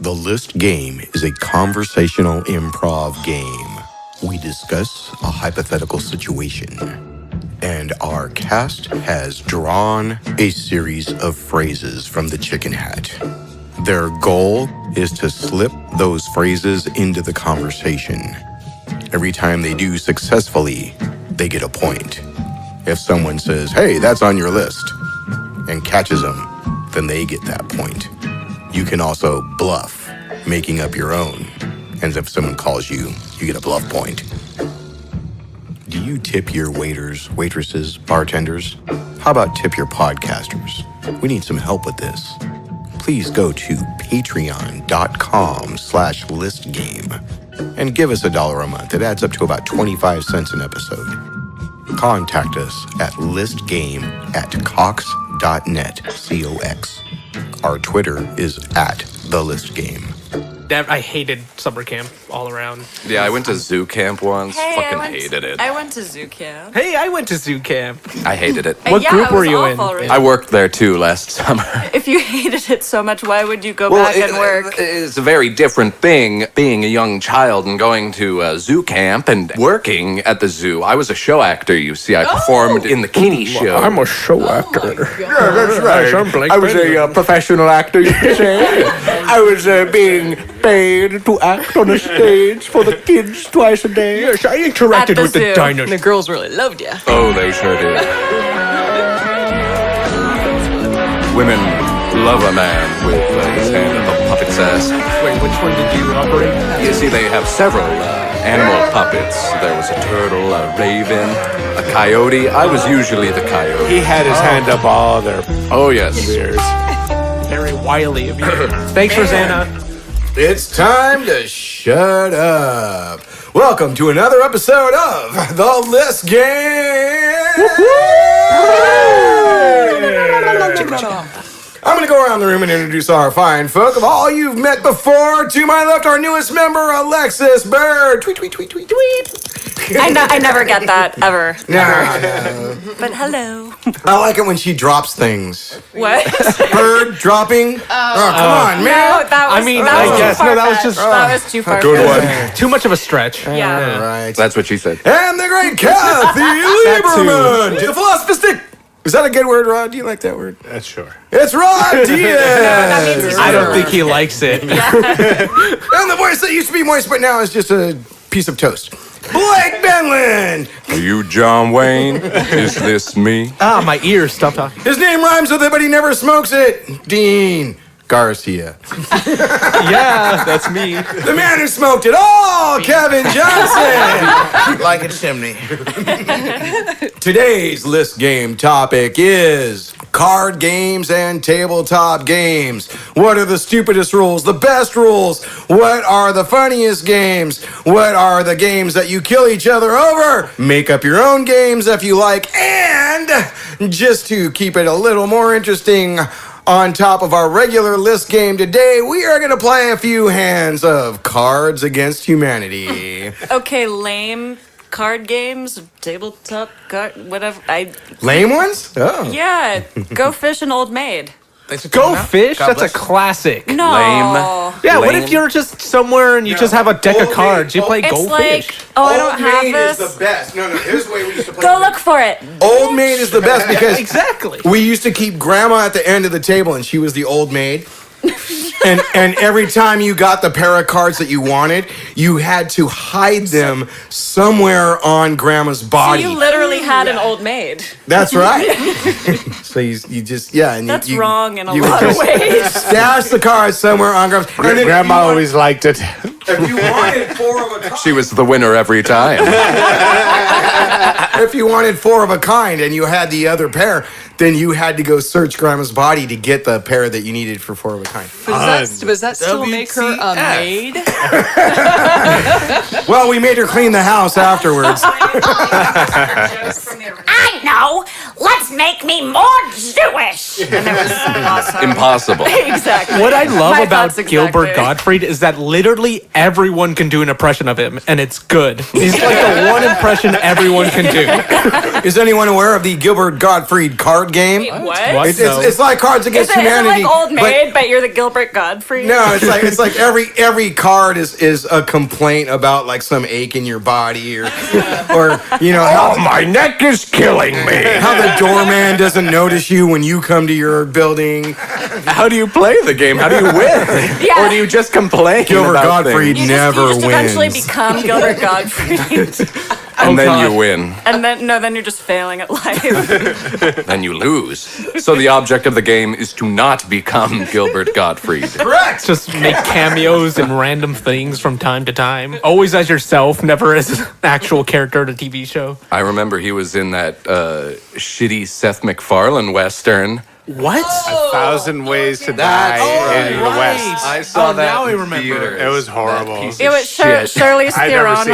The List Game is a conversational improv game. We discuss a hypothetical situation, and our cast has drawn a series of phrases from the chicken hat. Their goal is to slip those phrases into the conversation. Every time they do successfully, they get a point. If someone says, "Hey, that's on your list," and catches them, then they get that point. You can also bluff, making up your own. And if someone calls you, you get a bluff point. Do you tip your waiters, waitresses, bartenders? How about tip your podcasters? We need some help with this. Please go to patreon.com/listgame and give us $1 a month. It adds up to about 25 cents an episode. Contact us at listgame@cox.net, COX. Our Twitter is @thelistgame. I hated summer camp all around. Yeah, I went to zoo camp once. Hey, Fucking hated it. I went to zoo camp. Hey, I went to zoo camp. I hated it. What yeah, group it were was you in? awful, really. I worked there too last summer. If you hated it so much, why would you go back and work? It's a very different thing being a young child and going to zoo camp and working at the zoo. I was a show actor, you see. I performed in the kiddie show. I'm a show actor. Yeah, that's right. I'm Blake I was Benjamin. a professional actor, you could say. I was being paid to act on a stage for the kids twice a day. Yes, I At interacted the with the zoo. dinosaurs. The girls really loved you. Oh, they sure did. Women love a man with his hand up a puppet's ass. Wait, which one did you operate? You see, they have several animal puppets. There was a turtle, a raven, a coyote. I was usually the coyote. He had his hand up all their Oh, yes. ears. Very wily of you. Thanks, Rosanna. It's time to shut up. Welcome to another episode of The List Game. I'm going to go around the room and introduce our fine folk of all you've met before. To my left, our newest member, Alexis Bird. Tweet, tweet, tweet, tweet, tweet. I never get that, ever. No. But hello. I like it when she drops things. What? Bird dropping. Oh, come on, man. No, that was, I mean, that was I too guess. No, that was far-fetched. just- That was too far. Good one. Too much of a stretch. Yeah. All right. That's what she said. And the great Kathy Lieberman. The philosophistic. Is that a good word, Rod? Do you like that word? That's sure. It's Rod That Diaz. means he's I don't think he likes it. And the voice that used to be moist, but now is just a piece of toast. Blake Benlin. Are you John Wayne? Is this me? Ah, my ears. Stop talking. His name rhymes with it, but he never smokes it. Dean Garcia. Yeah, that's me. The man who smoked it all, Kevin Johnson. Like a chimney. Today's list game topic is card games and tabletop games. What are the stupidest rules, the best rules? What are the funniest games? What are the games that you kill each other over? Make up your own games if you like. And just to keep it a little more interesting, on top of our regular list game today, we are going to play a few hands of Cards Against Humanity. Okay, lame card games, tabletop card, whatever. Lame ones? Oh. Yeah, Go Fish and Old Maid. Go Fish? That's a classic. No. Lame. Yeah, what Lame. if you're just somewhere and you just have a deck of Old cards? You Maid. play It's Go like, Fish. oh, I don't have Maid this. is the best. No, here's the way we used to play. Go look for it. Old Maid is the best because Exactly. we used to keep Grandma at the end of the table, and she was the old maid. and every time you got the pair of cards that you wanted, you had to hide them somewhere on Grandma's So body. you literally had an old maid. That's right. So you just and That's you, wrong in a you lot would of just ways. stash the cards somewhere on Grandma's. And then if Grandma you always liked it. if you wanted four of a kind. She was the winner every time. If you wanted four of a kind and you had the other pair, then you had to go search Grandma's body to get the pair that you needed for four of a kind. Does that still make her a maid? Well, we made her clean the house afterwards. I know. Let's must make me more Jewish. And it was awesome. Impossible. Exactly. What I love My about thoughts Gilbert exactly. Gottfried is that literally everyone can do an impression of him, and it's good. He's like the one impression everyone can do. Is anyone aware of the Gilbert Gottfried card game? What? It's like Cards Is Against it Humanity. like Old but- Maid, but you're the Gilbert Gottfried? No, it's like every card is a complaint about like some ache in your body or how my neck is killing me. how the doorman doesn't notice you when you come to your building. How do you play the game? How do you win? Yeah. Or do you just complain Gilbert about Gottfried things? never you just eventually wins. become Gilbert Gottfried. And then God. you win. And then you're just failing at life. Then you lose. So the object of the game is to not become Gilbert Gottfried. Correct. Just make cameos and random things from time to time. Always as yourself, never as an actual character in a TV show. I remember he was in that shitty Seth MacFarlane Western. What? 1,000 Ways to Die in the West. I saw that. now I in remember. theaters. It was horrible. That piece of It was shit. Charlize I've never Theron was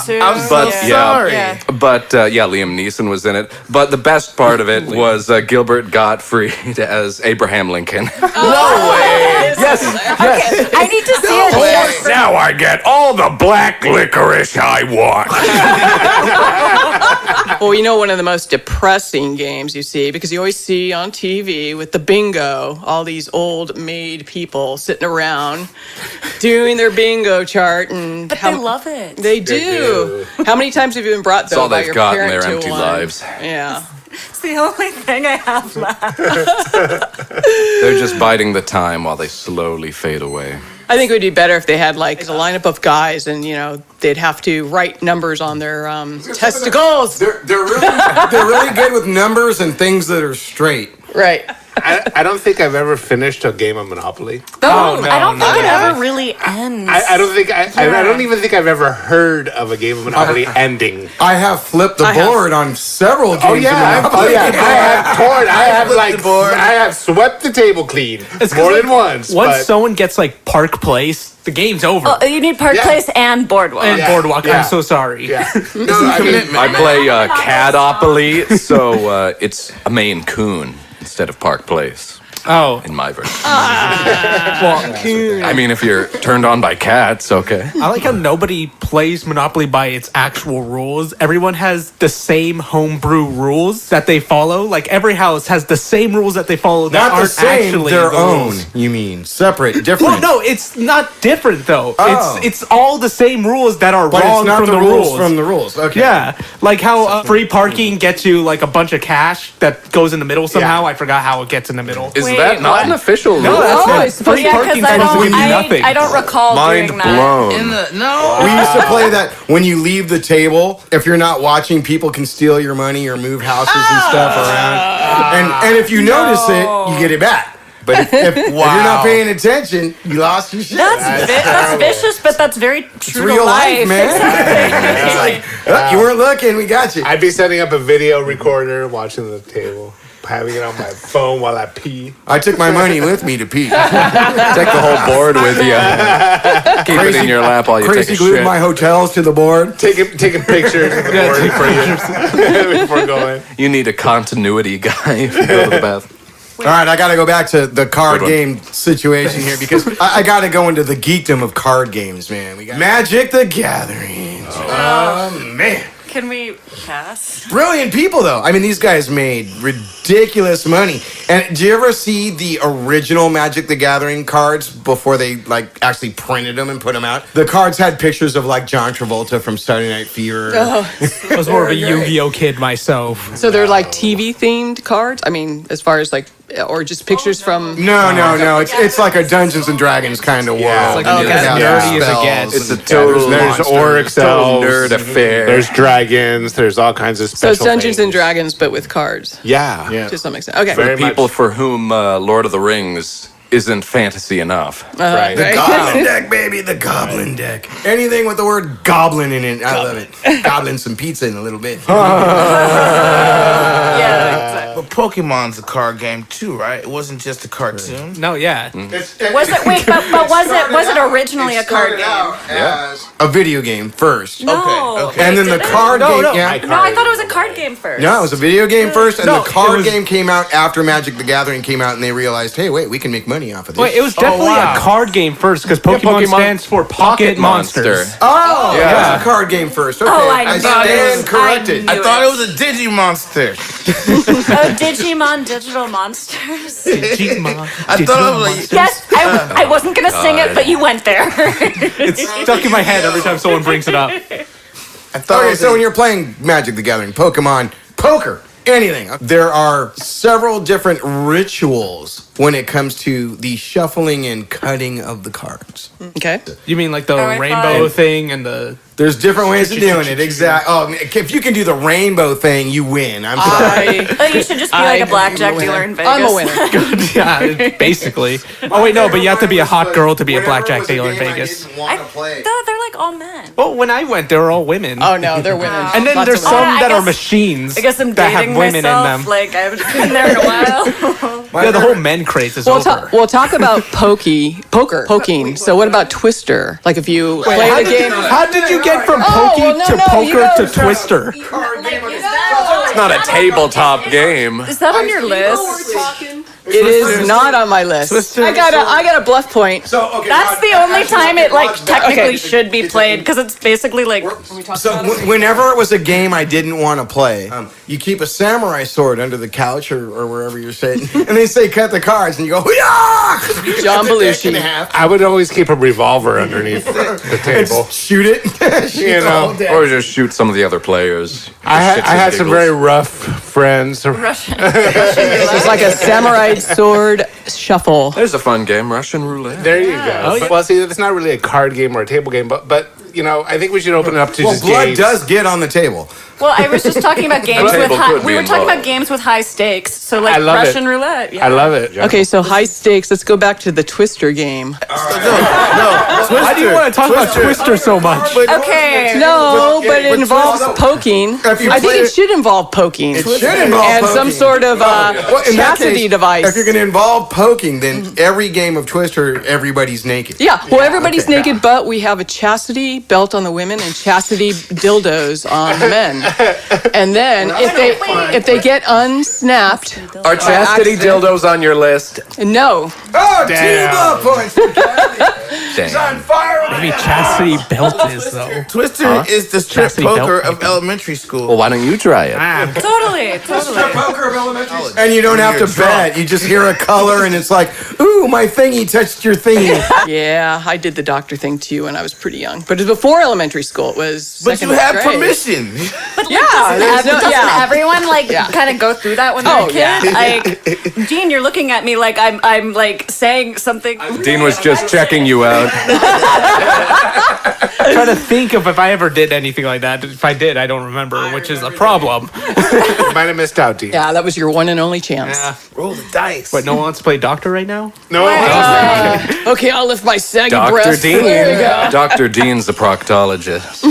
seen in it too. I'm But sorry. Yeah. But Liam Neeson was in it. But the best part of it was Gilbert Gottfried as Abraham Lincoln. Yes. I need to see it. Now I get all the black licorice I want. Well, one of the most depressing games you see, because you always see on TV with the bingo, all these old maid people sitting around doing their bingo chart, and But they love it. They do. How many times have you been brought That's all though by they've your got in parent their to empty one? lives. Yeah. It's the only thing I have left. They're just biding the time while they slowly fade away. I think it would be better if they had like a lineup of guys, and they'd have to write numbers on their testicles. They're really good with numbers and things that are straight. Right. I don't think I've ever finished a game of Monopoly. Oh, no, I don't think it no. ever really ends. I don't even think I've ever heard of a game of Monopoly ending. I have flipped the I have. board on several games. Oh yeah, of Monopoly. I have swept the table clean It's 'cause, more like, than once. Once but someone gets like Park Place, the game's over. Oh, you need Park Yeah. Place and Boardwalk. and yeah, Boardwalk, yeah. I'm so sorry. yeah, no, I mean, I play Cadopoly, so it's a Maine Coon instead of Park Place Oh, in my version. well, I mean, if you're turned on by cats, okay. I like how nobody plays Monopoly by its actual rules. Everyone has the same homebrew rules that they follow. Like every house has the same rules that they follow that Not the aren't same, actually their the own. rules. You mean separate, different? Well, no, it's not different though. Oh. It's all the same rules that are but wrong it's not from the rules from the rules. Okay. Yeah, like how free parking gets you like a bunch of cash that goes in the middle somehow. Yeah. I forgot how it gets in the middle. Is Wait, that not what? an official rule? No, that's Oh, not. it's supposed Free to- Yeah, parking because supposed to mean I nothing. don't recall Mind doing that. blown. We used to play that when you leave the table. If you're not watching, people can steal your money or move houses and stuff around. And if you notice it, you get it back. But if you're not paying attention, you lost your shit. That's vicious, but that's very It's true real to life, man. It's like, oh, you weren't looking, we got you. I'd be setting up a video recorder, watching the table, having it on my phone while I pee. I took my money with me to pee. Take the whole board with you. Keep it in your lap while you take Crazy a glued shit. my hotels to the board. Taking pictures of the board before going. You need a continuity guy if you go to the bathroom. All right, I got to go back to the card Good one. game situation here because I got to go into the geekdom of card games, man. We got Magic the Gathering. Oh, man. Can we pass? Brilliant people, though. I mean, these guys made ridiculous money. And do you ever see the original Magic the Gathering cards before they actually printed them and put them out? The cards had pictures of John Travolta from Saturday Night Fever. I was more of a Yu-Gi-Oh kid myself. So they're like TV themed cards. I mean, as far as or just pictures from. No. It's like a Dungeons and Dragons kind of world. Yeah. Like Okay. as nerdy as it gets. It's a total There's monster. orcs, Total elves, nerd affair. There's dragons. There's all kinds of So special. it's Dungeons and things. Dragons, but with cards Yeah. to some extent. Okay. Very people much. for whom Lord of the Rings isn't fantasy enough. Right. The Goblin deck, baby, the Goblin deck. Anything with the word goblin in it, I love it. Goblin some pizza in a little bit. Yeah, exactly. But Pokemon's a card game too, right? It wasn't just a cartoon. No, yeah. Was it? Wait, but was it originally a card game. As a video game first. No. Okay. And then the Did it? card game. no. Yeah. No, I thought it was a card game first. No, it was a video game first, and No, the it card was- game came out after Magic the Gathering came out, and they realized, hey, wait, we can make money off of this. Wait, it was definitely wow. a card game first because Pokemon, Pokemon- stands for Pocket Monsters. Oh, Yeah. it was a card game first. Okay, Oh, I knew stand it. corrected. I I thought it was a Digimonster. Oh, Digimon Digital Monsters. Digimon. I thought it was like. Yes, I wasn't gonna sing it, but you went there. It's stuck in my head every time someone brings it up. I thought it Okay, was so when you're playing Magic the Gathering, Pokemon, poker, anything, there are several different rituals when it comes to the shuffling and cutting of the cards. Okay. You mean like the I rainbow thought- thing and the... There's different ways of doing it. Exactly. Oh, if you can do the rainbow thing, you win. I'm sorry. I, Oh, you should just be like a blackjack dealer in Vegas. I'm a winner. Yeah, basically. Oh, wait, no, but you have to be a hot girl to be a blackjack dealer in Vegas. They're like all men. Well, when I went, they were all women. Oh no, they're women. And then Lots there's of women. some I that are guess- machines I guess I'm that have dating women myself. in them. Like I haven't been there in a while. Yeah, the whole men craze is We'll, over. we'll talk about poking. So what about Twister? Like if you play how the did game. how did you get from Oh, pokey well, no, to no, you poker go to Twister? It's not a tabletop game. Is that on your list? It is not on my list. Twister. I got a bluff point. So, okay, That's the only time it like technically should be played because it's basically like So whenever it was a game I didn't want to play, you keep a samurai sword under the couch or wherever you're sitting, and they say cut the cards, and you go, yeah, John Belushi. I would always keep a revolver underneath the table. shoot it. Shoot You the whole know, deck. Or just shoot some of the other players. I Shits and had some giggles. very rough friends. Russian. It's like a samurai sword shuffle. There's a fun game, Russian roulette. There you go. Well, see, it's not really a card game or a table game, but you know, I think we should open it up to Well, just blood games. does get on the table. Well, I was just talking about games with Table high. could We be were talking involved. about games with high stakes. So like I love it. Russian roulette. Yeah. I love it. Okay, so high stakes. Let's go back to the Twister game. Why do you want to talk about Twister so much? Okay. No, but it but involves Twister- poking. If you I think play it it- should involve poking. It should involve and poking. some sort of Well, in that chastity case, device. If you're going to involve poking, then every game of Twister, everybody's naked. Yeah, well, everybody's okay. naked, but we have a chastity belt on the women and chastity dildos on the men. And then if they get unsnapped, Are chastity dildos on your list? no. Oh, Damn. 2 love points. It's on Damn. fire. Maybe chastity belt is, though. Twister is the strip Chastity poker belt. of elementary school. Well, why don't you try it? Totally. Poker of elementary. And you don't have to bet. You just hear a color, and it's like, ooh, my thingy touched your thingy. Yeah, I did the doctor thing too when I was pretty young. But it was before elementary school. It was But second you have grade. permission. Yeah, there's no, Doesn't yeah. everyone like Yeah. kind of go through that when they're Oh, a kid? yeah. Like, Dean, you're looking at me like I'm like saying something. Dean was just checking you out. I'm trying to think of if I ever did anything like that. If I did, I don't remember, which is a problem. Might have missed out, Dean. Yeah, that was your one and only chance. Roll the dice. But no one wants to play doctor right now? No. Okay, I'll lift my saggy Dr. breast. There you Dean. go. Dr. Dean's the proctologist.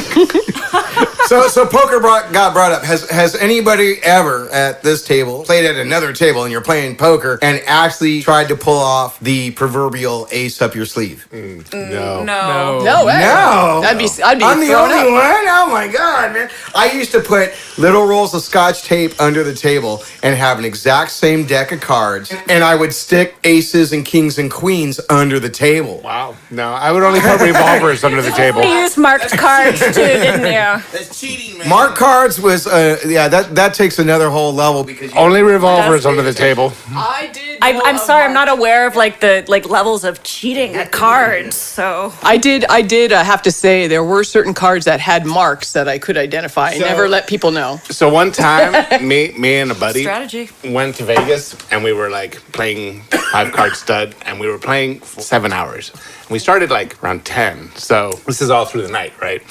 So poker got brought up. Has anybody ever at this table played at another table and you're playing poker and actually tried to pull off the proverbial ace up your sleeve? No. No way. No. I'd be I'm the thrown only up. one? Oh my God, man. I used to put little rolls of scotch tape under the table and have an exact same deck of cards, and I would stick aces and kings and queens under the table. Wow. No, I would only put revolvers under the table. You used marked cards too, didn't you? That's cheating, man. Mark cards was, that takes another whole level because Only revolvers under the table. I did. I'm sorry, I'm not aware of like the levels of cheating at cards. So I did have to say there were certain cards that had marks that I could identify. I never let people know. So one time, me and a buddy strategy. went to Vegas and we were like playing 5-card stud and we were playing for 7 hours. And we started like around 10. So this is all through the night, right?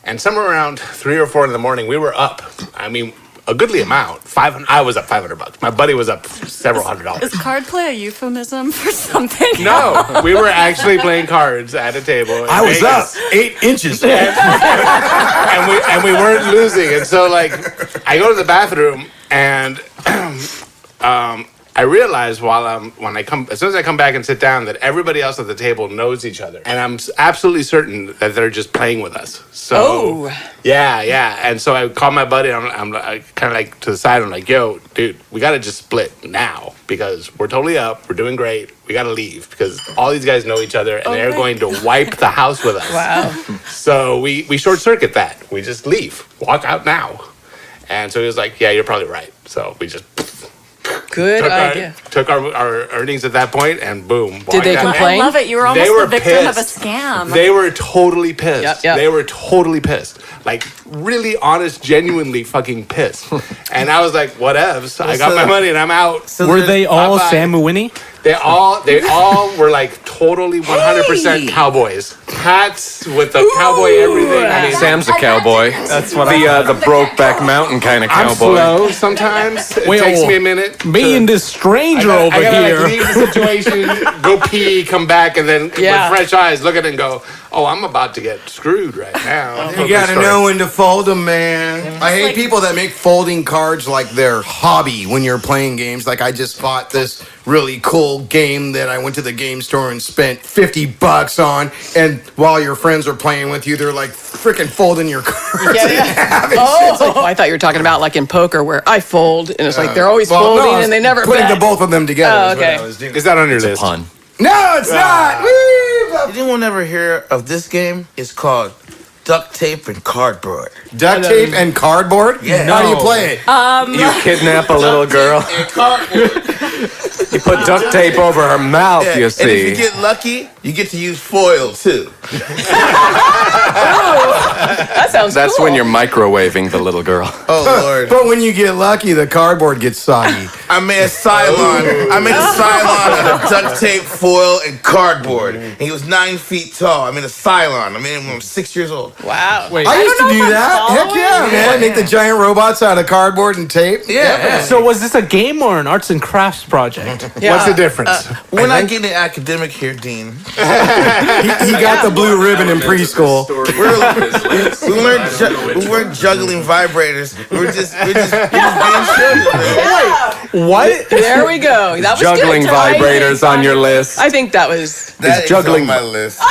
And somewhere around 3 or 4 in the morning, we were up. I mean, a goodly amount. 500. I was up $500. My buddy was up several $100s. Is card play a euphemism for something? No, we were actually playing cards at a table. in I was Vegas. up 8 inches. and we weren't losing. And so like I go to the bathroom and I realize as soon as I come back and sit down, that everybody else at the table knows each other, and I'm absolutely certain that they're just playing with us. So yeah, and so I call my buddy. I'm kind of like to the side. I'm like, yo, dude, we gotta just split now because we're totally up. We're doing great. We gotta leave because all these guys know each other and they're going to wipe the house with us. Wow. So we short circuit that. We just leave, walk out now. And so he was like, yeah, you're probably right. So we just Good idea. took our earnings at that point and boom. Did they complain? I love it. You were They almost were the victim of a pissed. scam. They were totally pissed. Yep. They were totally pissed. Like really honest, genuinely fucking pissed. And I was like, whatevs. I got my money and I'm out. Were they all Bye-bye. Sam Winnie? They all were like totally 100% cowboys. Hats with the cowboy everything. I mean, Sam's a cowboy. That's what the Brokeback Mountain kind of I'm cowboy. slow sometimes. It Wait, takes me a minute. Me and this stranger over I gotta here. like leave the situation, go pee, come back, and then Yeah. with fresh eyes look at it and go, "Oh, I'm about to get screwed right now." You gotta know when to fold them, man. I hate people that make folding cards like their hobby when you're playing games. Like I just bought this really cool game that I went to the game store and spent $50 on, and while your friends are playing with you, they're like freaking folding your cards. Oh, I thought you were talking about like in poker where I fold and it's like they're always Well, no, folding I was and they never putting bet. the both of them together. Oh, is what okay. I was doing. Is that on your list? Pun. No, it's not. Woo! Did anyone ever hear of this game? It's called Duct Tape and Cardboard. Duct tape and cardboard. Yeah. How do you play it? You kidnap a little girl. And cardboard. You put duct tape over her mouth, Yeah. you And if see. you get lucky, you get to use foil too. That sounds That's cool. when you're microwaving the little girl. Oh Lord. But when you get lucky, the cardboard gets soggy. I made a Cylon. I made a Cylon out of duct tape, foil, and cardboard. And he was 9 feet tall. I made a Cylon. I made him when I was 6 years old. Wow. Wait. I used to know do if I'm that. Heck following. yeah, man. Make the giant robots out of cardboard and tape. Yeah. So was this a game or an arts and crafts project? Yeah. What's the difference? We're not getting academic here, Dean. He got the blue ribbon in preschool. We weren't juggling vibrators. We're just being children. What? There we go. That was Juggling good, Ty. vibrators on your list. I think that was. That is juggling- on my list. No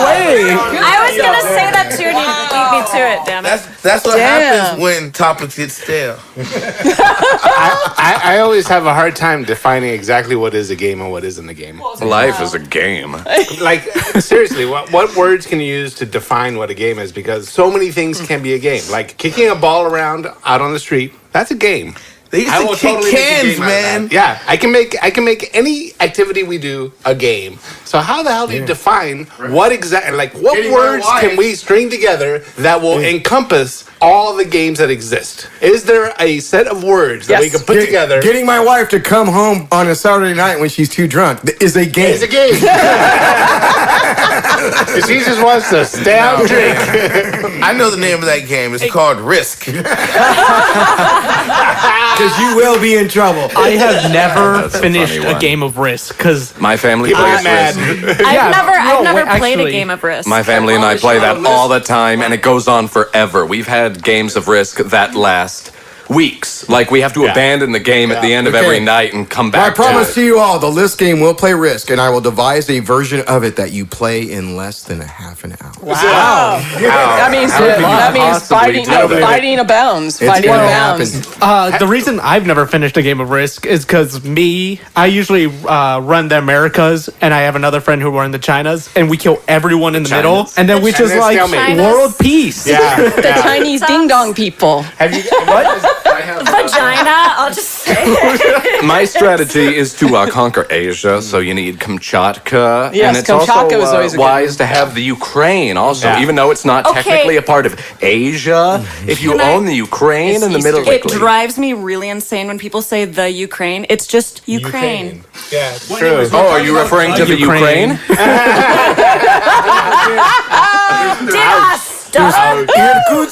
way. I was gonna say that too, and you beat me to it. Damn it. That's what Damn. happens when topics get stale. I always have a hard time defining exactly what is a game and what isn't a game. Life is a game. Like seriously, what words can you use to define what a game is? Because so many things can be a game. Like kicking a ball around out on the street, that's a game. They used I to will kick totally make a cans, game out of that. man. Yeah, I can make any activity we do a game. So how the hell do you define what exactly? Like what Getting my words wife. can we string together that will encompass all the games that exist? Is there a set of words that we Yes. can put together? Getting my wife to come home on a Saturday night when she's too drunk is a game. It's a game. She just wants to stay out and drink. I know the name of that game. It's called Risk. Because you will be in trouble. I have never That's a finished funny a one. game of Risk because My family People plays get mad. Risk. I've never wait, played a actually, game of Risk. My family and I play that all the time, and it goes on forever. We've had games of Risk that last weeks. Like, we have to abandon the game at the end of every Okay. night and come I back promise to to it. you all, the list game will play Risk, and I will devise a version of it that you play in less than a half an hour. Wow. That means possibly fighting abounds. Fighting gonna abounds. happen. the reason I've never finished a game of Risk is because I usually run the Americas, and I have another friend who run the Chinas, and we kill everyone in the middle, Chinas. and then we just then like stalemate. world peace. Yeah. The Chinese ding dong people. Have you what? Vagina. I'll just say it. My strategy is to conquer Asia, so you need Kamchatka. Yes, and it's Kamchatka also was always a good wise one. to have the Ukraine also, Yeah. even though it's not Okay. technically a part of Asia. If you Can I- own the Ukraine in the middle It drives me really insane when people say the Ukraine. It's just Ukraine. Yeah, it's true. Oh, are you referring to the Ukraine. Ukraine? Did I stop?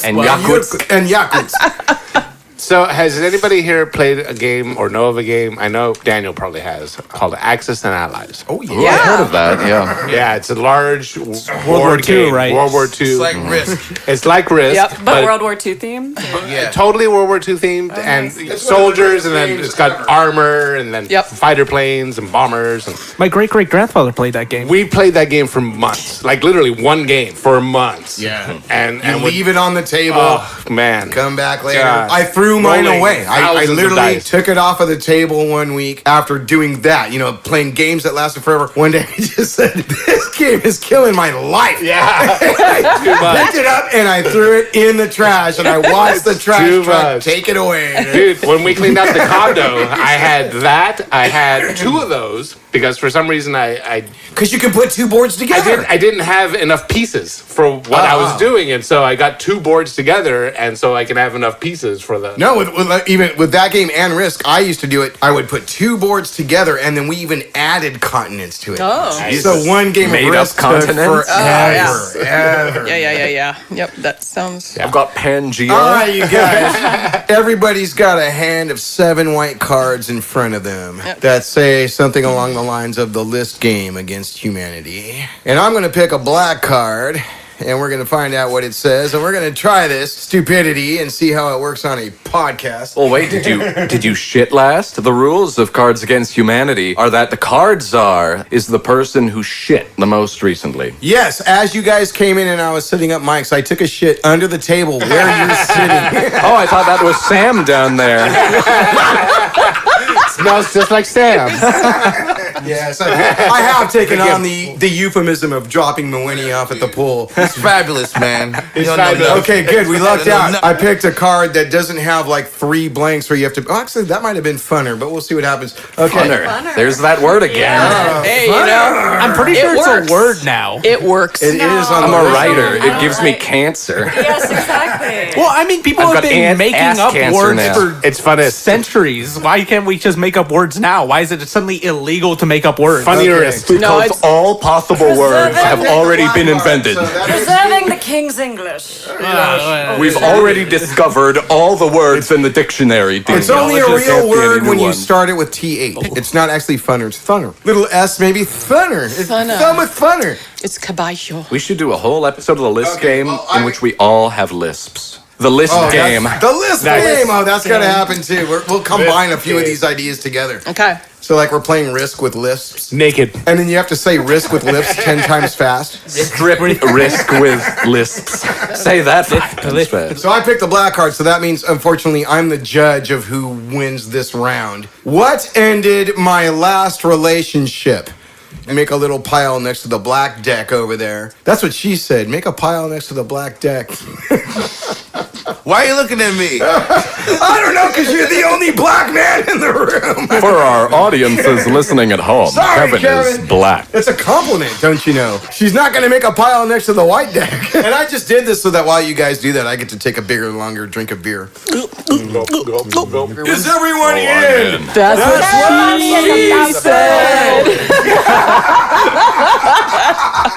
And Yakutsk. And Yakutsk. So, has anybody here played a game or know of a game? I know Daniel probably has, called Axis and Allies. Oh, yeah. Ooh, I heard of that. Yeah. Yeah, it's a large World War II, right? World War II. It's like Risk. It's like Risk, Yep. But World War II themed? Yeah. totally World War II themed, and soldiers, and then it's got armor, and then Yep. fighter planes and bombers. And My great-great-grandfather played that game. we played that game for months, like literally one game for months. Yeah. and You would- leave it on the table. Oh man, Come back later. God. I threw mine Rolling away. I thousands of literally dice. took it off of the table one week after doing that. You know, playing games that lasted forever. One day I just said, "This game is killing my life." Yeah, too I much. picked it up and I threw it in the trash, and I watched the trash Too truck much. take it away. Dude, when we cleaned out the condo, I had that. I had two of those because for some reason I Because you can put two boards together. I didn't have enough pieces for what I was doing, and so I got two boards together, and so I can have enough pieces for the. No, even with that game and Risk, I used to do it. I would put two boards together, and then we even added continents to it. Oh. So one game Made of up Risk took continents? forever. Yeah. Yep, that sounds. I've got Pangea. All right, you guys. Everybody's got a hand of 7 white cards in front of them that say something along the lines of the list game against humanity. And I'm going to pick a black card, and we're going to find out what it says, and we're going to try this stupidity and see how it works on a podcast. Well, wait, did you shit last? The rules of Cards Against Humanity are that the card czar is the person who shit the most recently. Yes, as you guys came in and I was setting up mics, I took a shit under the table where you're sitting. Oh, I thought that was Sam down there. Smells just like Sam. Yes, I have taken on the euphemism of dropping Mawini off at the pool. It's fabulous, man. It's You don't know fabulous. nothing. Okay, good. We lucked No, out. no. I picked a card that doesn't have like 3 blanks where you have to. Oh, actually, that might have been funner, but we'll see what happens. Okay. Funner. There's that word again. Hey, you know, I'm pretty It sure it's works. a word now. it works. It is on I'm the a list. writer. It gives me Right. cancer. Yes, exactly. Well, I mean, people I've have got been making ass up cancer words now. for It's funnest. centuries. Why can't we just make up words now? Why is it suddenly illegal to make up words? Funniest. No, Because it's- all possible words have already been invented. Preserving the king's English. We've already discovered all the words in the dictionary. It's Danielle. only There a just real can't be any word new when you ones. start it with TH. It's not actually funner, it's thunner. Little S maybe thunner. It's Funner. thumb with funner. It's caballo. We should do a whole episode of the list Okay, game well, in which we all have lisps. The list game. The list game. Oh, that's going to happen too. We'll combine a few of these ideas together. Okay. So like we're playing Risk with lisps. Naked. And then you have to say Risk with lips 10 times fast. Strip risk with lisps. Say that 5 times fast. So I picked the black card, so that means, unfortunately, I'm the judge of who wins this round. What ended my last relationship? Make a little pile next to the black deck over there. That's what she said. Make a pile next to the black deck. Why are you looking at me? I don't know, because you're the only black man in the room. For our audiences listening at home, Sorry, Kevin Kevin. is black. It's a compliment, don't you know? She's not going to make a pile next to the white deck. And I just did this so that while you guys do that, I get to take a bigger, longer drink of beer. Is everyone in? That's what she said.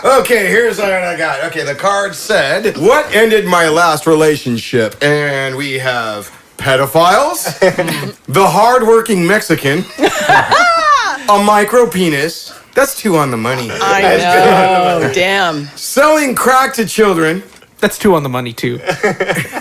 Okay, here's what I got. Okay, the card said, what ended my last relationship? And we have pedophiles, the hardworking Mexican, a micro penis. That's 2 on the money. I know. Damn. Selling crack to children, That's 2 on the money, too.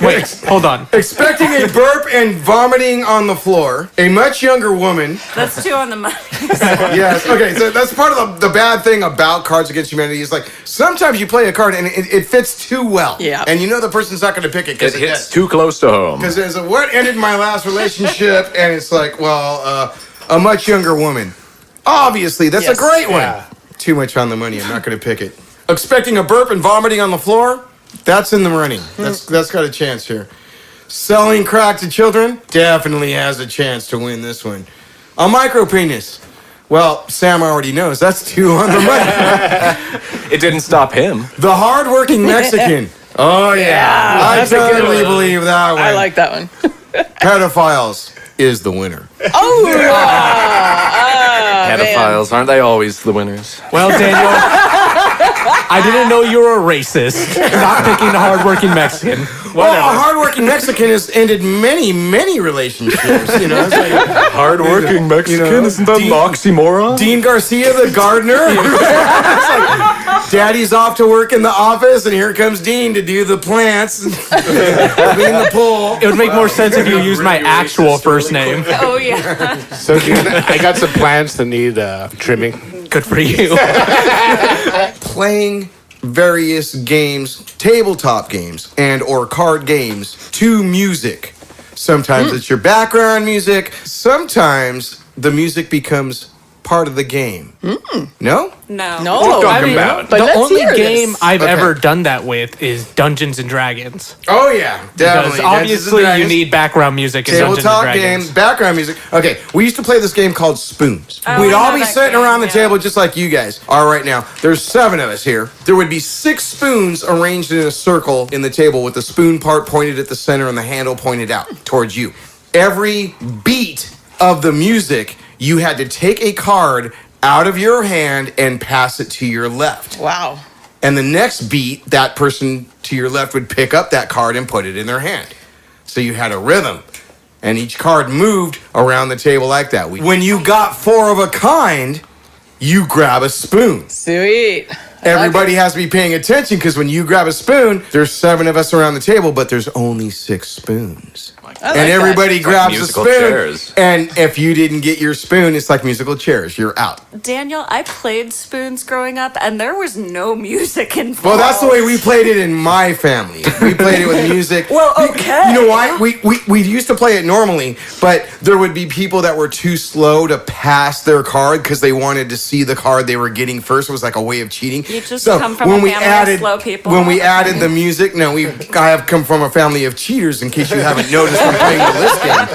Wait, hold on. expecting a burp and vomiting on the floor, a much younger woman. That's 2 on the money. Yes, okay, so that's part of the bad thing about Cards Against Humanity is like, sometimes you play a card and it fits too well. Yeah. And you know the person's not going to pick it It because hits too close to home. Because there's a what ended my last relationship, and it's like, well, a much younger woman. Obviously, that's Yes. a great one. Yeah. Too much on the money. I'm not going to pick it. Expecting a burp and vomiting on the floor. That's in the running. That's got a chance here. Selling crack to children definitely has a chance to win this one. A micro penis. Well, Sam already knows. That's 2 on the money. It didn't stop him. The hardworking Mexican. Oh yeah, I that's a good totally one. believe that one. I like that one. Pedophiles is the winner. Oh, Pedophiles, aren't they always the winners? Well, Daniel, I didn't know you were a racist. Not picking the hardworking Mexican. Well, Whatever. a hardworking Mexican has ended many relationships. You know, it's like Hardworking Mexican, isn't that an oxymoron? Dean Garcia, the gardener. It's like, Daddy's off to work in the office, and here comes Dean to do the plants, clean the pool. It would make more sense if you used my actual first name. Oh yeah. So Dean, I got some plants that need trimming. Good for you. Playing various games, tabletop games and or card games to music. Sometimes it's your background music. Sometimes the music becomes part of the game. No? No. No, What are you talking I mean, about? but The let's only hear game this. I've Okay. ever done that with is Dungeons and Dragons. Oh yeah, Because definitely. obviously you need background music in Dungeons and tabletop Dragons. game, background music. Okay, we used to play this game called Spoons. Oh, We'd I all know be that sitting game, around the yeah. table just like you guys are right now. There's 7 of us here. There would be 6 spoons arranged in a circle in the table with the spoon part pointed at the center and the handle pointed out towards you. Every beat of the music, you had to take a card out of your hand and pass it to your left. Wow. And the next beat, that person to your left would pick up that card and put it in their hand. So you had a rhythm. And each card moved around the table like that. When you got 4 of a kind, you grab a spoon. Sweet. Everybody has to be paying attention because when you grab a spoon, there's 7 of us around the table, but there's only 6 spoons. I like And that. everybody like grabs a musical spoon. chairs. And if you didn't get your spoon, it's like musical chairs. You're out. Daniel, I played spoons growing up, and there was no music involved. Well, that's the way we played it in my family. We played it with music. Well, okay. You know why? We used to play it normally, but there would be people that were too slow to pass their card because they wanted to see the card they were getting first. It was like a way of cheating. You just come from a family of slow people. When we added the music, I have come from a family of cheaters, in case you haven't noticed from playing the list game.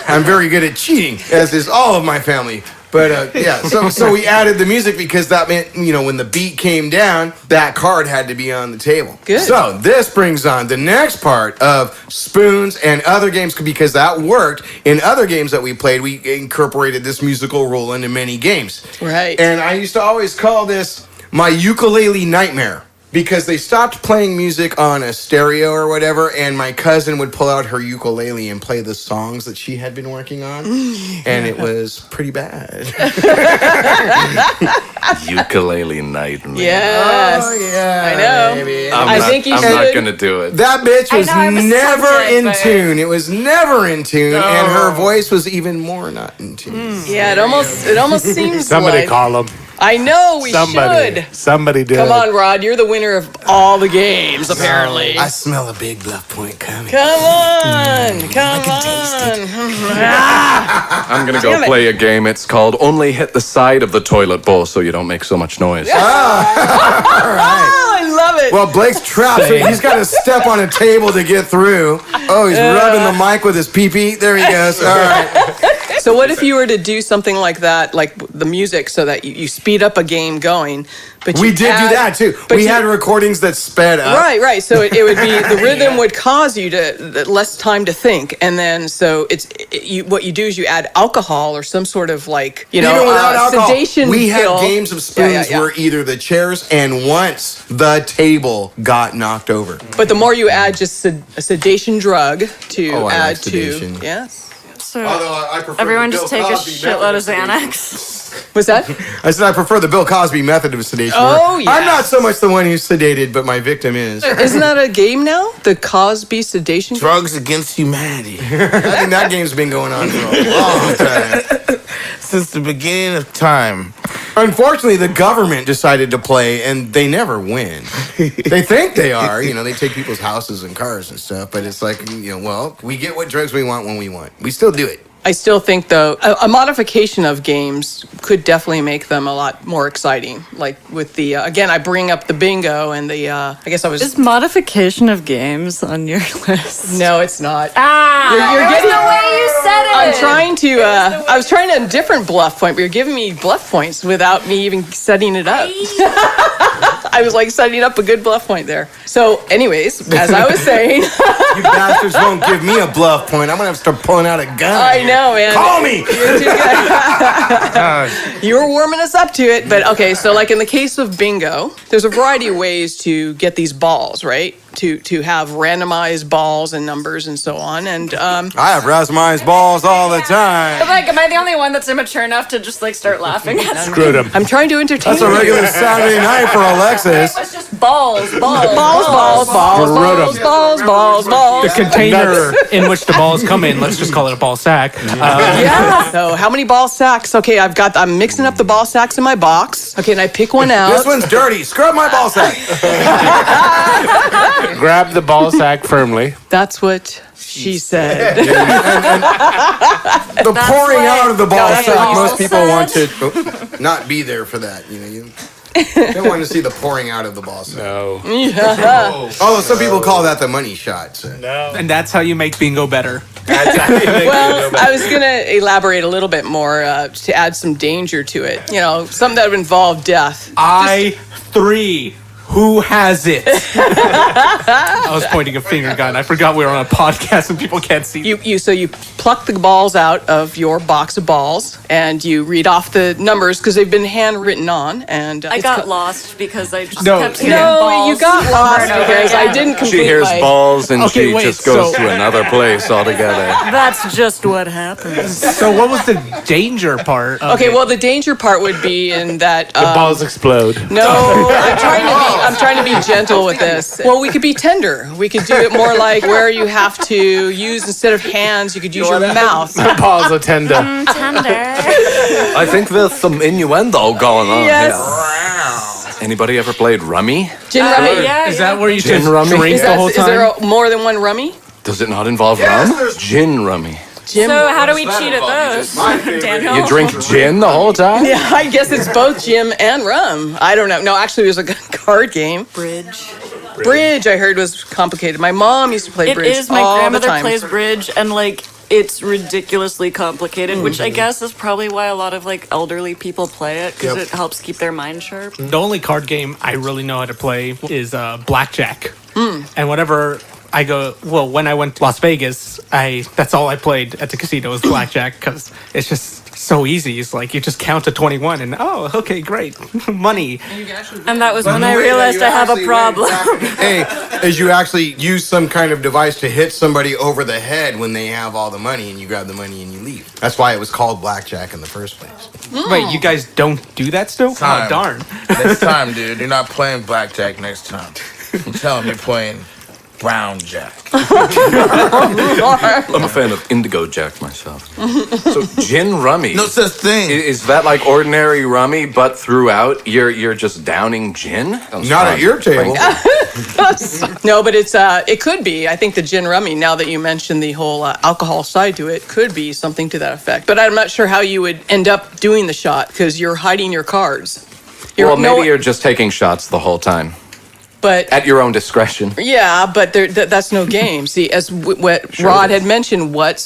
I'm very good at cheating, as is all of my family. But yeah, so we added the music because that meant, when the beat came down, that card had to be on the table. Good. So this brings on the next part of spoons and other games, because that worked. In other games that we played, we incorporated this musical rule into many games. Right. And I used to always call this my ukulele nightmare. Because they stopped playing music on a stereo or whatever, and my cousin would pull out her ukulele and play the songs that she had been working on, and it was pretty bad. Ukulele nightmare. Yes. Oh yeah, I know. baby. I think you I'm should. not gonna do it. That bitch was, I was never tempted, in but- tune. It was never in tune, and her voice was even more not in tune. Yeah, it almost seems Somebody like. call him. I know we Somebody. should. Somebody do Come it. on, Rod. You're the winner of all the games, apparently. I smell a big bluff point coming. Come on. Come on. I'm gonna go Damn it. play a game. It's called Only Hit the Side of the Toilet Bowl so you don't make so much noise. Oh, I love it. Well, Blake's trapped, so he's got to step on a table to get through. Oh, he's rubbing the mic with his pee-pee. There he goes. All right. So what if you were to do something like that, like the music, so that you speed up a game going, but We you did add- do that, too. but We you- had recordings that sped up. Right. So it would be the rhythm would cause you to less time to think, and then so what you do is you add alcohol or some sort of Even without alcohol, sedation. we had pill. games of spoons Yeah. where either the chairs and once the table got knocked over. But the more you add just a sedation drug to Oh, I like add sedation. to yes. So I prefer everyone just take a shitload of Xanax. What's that? I said I prefer the Bill Cosby method of sedation. Oh, where I'm not yes. so much the one who's sedated, but my victim is. Isn't that a game now? The Cosby sedation. Drugs against humanity. I think that game's been going on for a long time. Since the beginning of time. Unfortunately, the government decided to play, and they never win. They think they are. They take people's houses and cars and stuff, but it's like, well, we get what drugs we want when we want. We still do it. I still think, though, a modification of games could definitely make them a lot more exciting. Like with the, again, I bring up the bingo and the, I guess I was. Is modification of games on your list? No, it's not. You're getting- the way you said it. I'm trying to, I was trying a different bluff point, but you're giving me bluff points without me even setting it up. I was like setting up a good bluff point there. So, anyways, as I was saying, You bastards won't give me a bluff point. I'm gonna have to start pulling out a gun. I know, man. Call me. You were warming us up to it, but okay. So, like in the case of bingo, there's a variety of ways to get these balls, right? To have randomized balls and numbers and so on. And I have randomized balls all the time. But like, am I the only one that's immature enough to just like start laughing at Screwed him. I'm trying to entertain. That's a regular Saturday night for Alexis. It's just balls. The container in which the balls come in, let's just call it a ball sack. Yeah. So how many ball sacks? Okay, I'm mixing up the ball sacks in my box. Okay, and I pick one out. This one's dirty. Scrub my ball sack. Grab the ball sack firmly. That's what she said. The pouring why out of the ball God sack. Most people said. want to not be there for that. They want to see the pouring out of the ball sack. No. Oh, some people call that the money shot. So. And that's how you make bingo better. Well, I was going to elaborate a little bit more to add some danger to it. Something that would involve death. I3. Who has it? I was pointing a finger gun. I forgot we were on a podcast and people can't see. So you pluck the balls out of your box of balls and you read off the numbers because they've been handwritten on. And I got lost because I just No. kept hearing No, balls. you got lost over and over because I again. didn't complete She hears my... balls and Okay, she wait, just goes so- to another place altogether. That's just what happens. So what was the danger part? Of Okay, it? well, the danger part would be in that... The balls explode. No, I'm trying to be gentle with this. Well, we could be tender. We could do it more like where you have to use, instead of hands, you could use your mouth. The balls are tender. Tender. I think there's some innuendo going on Yes. here. Anybody ever played rummy? Gin rummy? Yeah, Is that where you Gin just rummy? drink the whole Is time? there more than one rummy? Does it not involve rum? Gin rummy. Gin. So how do we cheat at those? Daniel? You drink gin the whole time? Yeah, I guess it's both Jim and rum. I don't know. No, actually, it was a card game. Bridge. Bridge, I heard, was complicated. My mom used to play It bridge is. My all the grandmother time. plays bridge, and like it's ridiculously complicated, which I guess is probably why a lot of like elderly people play it because it helps keep their mind sharp. The only card game I really know how to play is blackjack. And whenever I go, well, when I went to Las Vegas, that's all I played at the casino was blackjack because it's just so easy. It's like you just count to 21 and okay, great, money. And that was when I realized I have a problem. Hey, as you actually use some kind of device to hit somebody over the head when they have all the money and you grab the money and you leave. That's why it was called blackjack in the first place. Wait, you guys don't do that still? Time. Oh, darn. Next time, dude, you're not playing blackjack next time. I'm telling you, you're playing brown jack. I'm a fan of Indigo Jack myself. So gin rummy. No such thing. Is that like ordinary rummy, but throughout you're just downing gin? Not at your table. No, but it could be. I think the gin rummy, now that you mentioned the whole alcohol side to it, could be something to that effect. But I'm not sure how you would end up doing the shot because you're hiding your cards. Well, maybe you're just taking shots the whole time. But At your own discretion. yeah, but that's no game. See, as what Rod had mentioned, what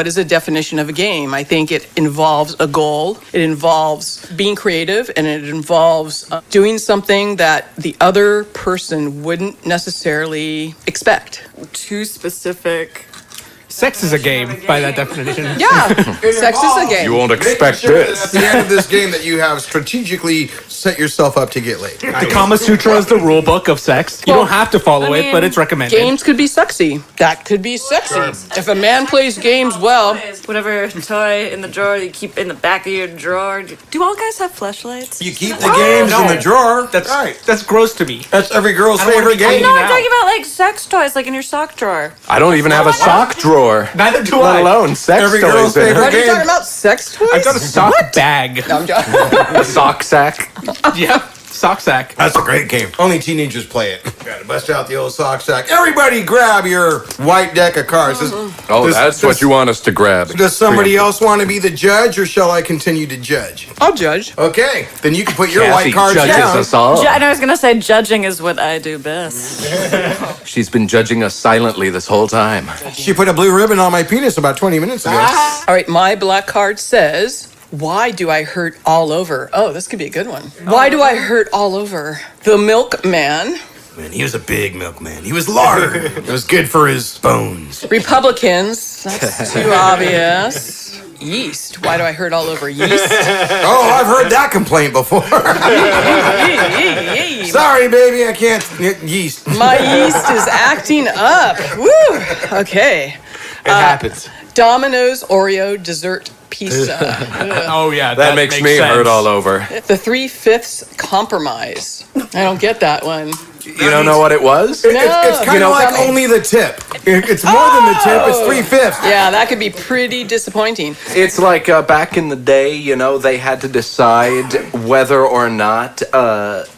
is a definition of a game? I think it involves a goal. It involves being creative, and it involves doing something that the other person wouldn't necessarily expect. Too specific. Sex is a game by that definition. Yeah, sex is a game. You won't expect At this. the end of this game that you have strategically set yourself up to get laid. The Kama Sutra is the rule book of sex. You don't have to follow it, but it's recommended. Games could be sexy. That could be sexy. If a man plays games well, Whatever toy in the drawer you keep in the back of your drawer. Do all guys have fleshlights? You keep the games in the drawer. That's gross to me. That's every girl's favorite game. No, I'm talking about like sex toys, like in your sock drawer. I don't even have a sock drawer. Neither do Let I. alone sex Every toys girl's in it. favorite what are you game. talking about? Sex toys? I've got a sock bag. A sock sack. Yep, sock sack. That's a great game. Only teenagers play it. Gotta bust out the old sock sack. Everybody grab your white deck of cards. Oh, that's what you want us to grab. Does somebody else want to be the judge, or shall I continue to judge? I'll judge. Okay, then you can put your Kathy white cards judges down. us all. And I was gonna say judging is what I do best. She's been judging us silently this whole time. She put a blue ribbon on my penis about 20 minutes ago. All right, my black card says, why do I hurt all over? Oh, this could be a good one. Why do I hurt all over? The milkman Man, he was a big milkman. He was lard. It was good for his bones. Republicans, that's too obvious. Yeast. Why do I hurt all over yeast? Oh, I've heard that complaint before. Sorry, baby, I can't. Yeast. My yeast is acting up. Woo. Okay. It happens. Domino's Oreo dessert pizza. Oh yeah, That makes me sense. hurt all over. The 3/5 compromise. I don't get that one. You don't know what it was? It's kind You of know, like tell me. only the tip. It's more than the tip. It's 3/5. Yeah, that could be pretty disappointing. It's like back in the day, you know, they had to decide whether or not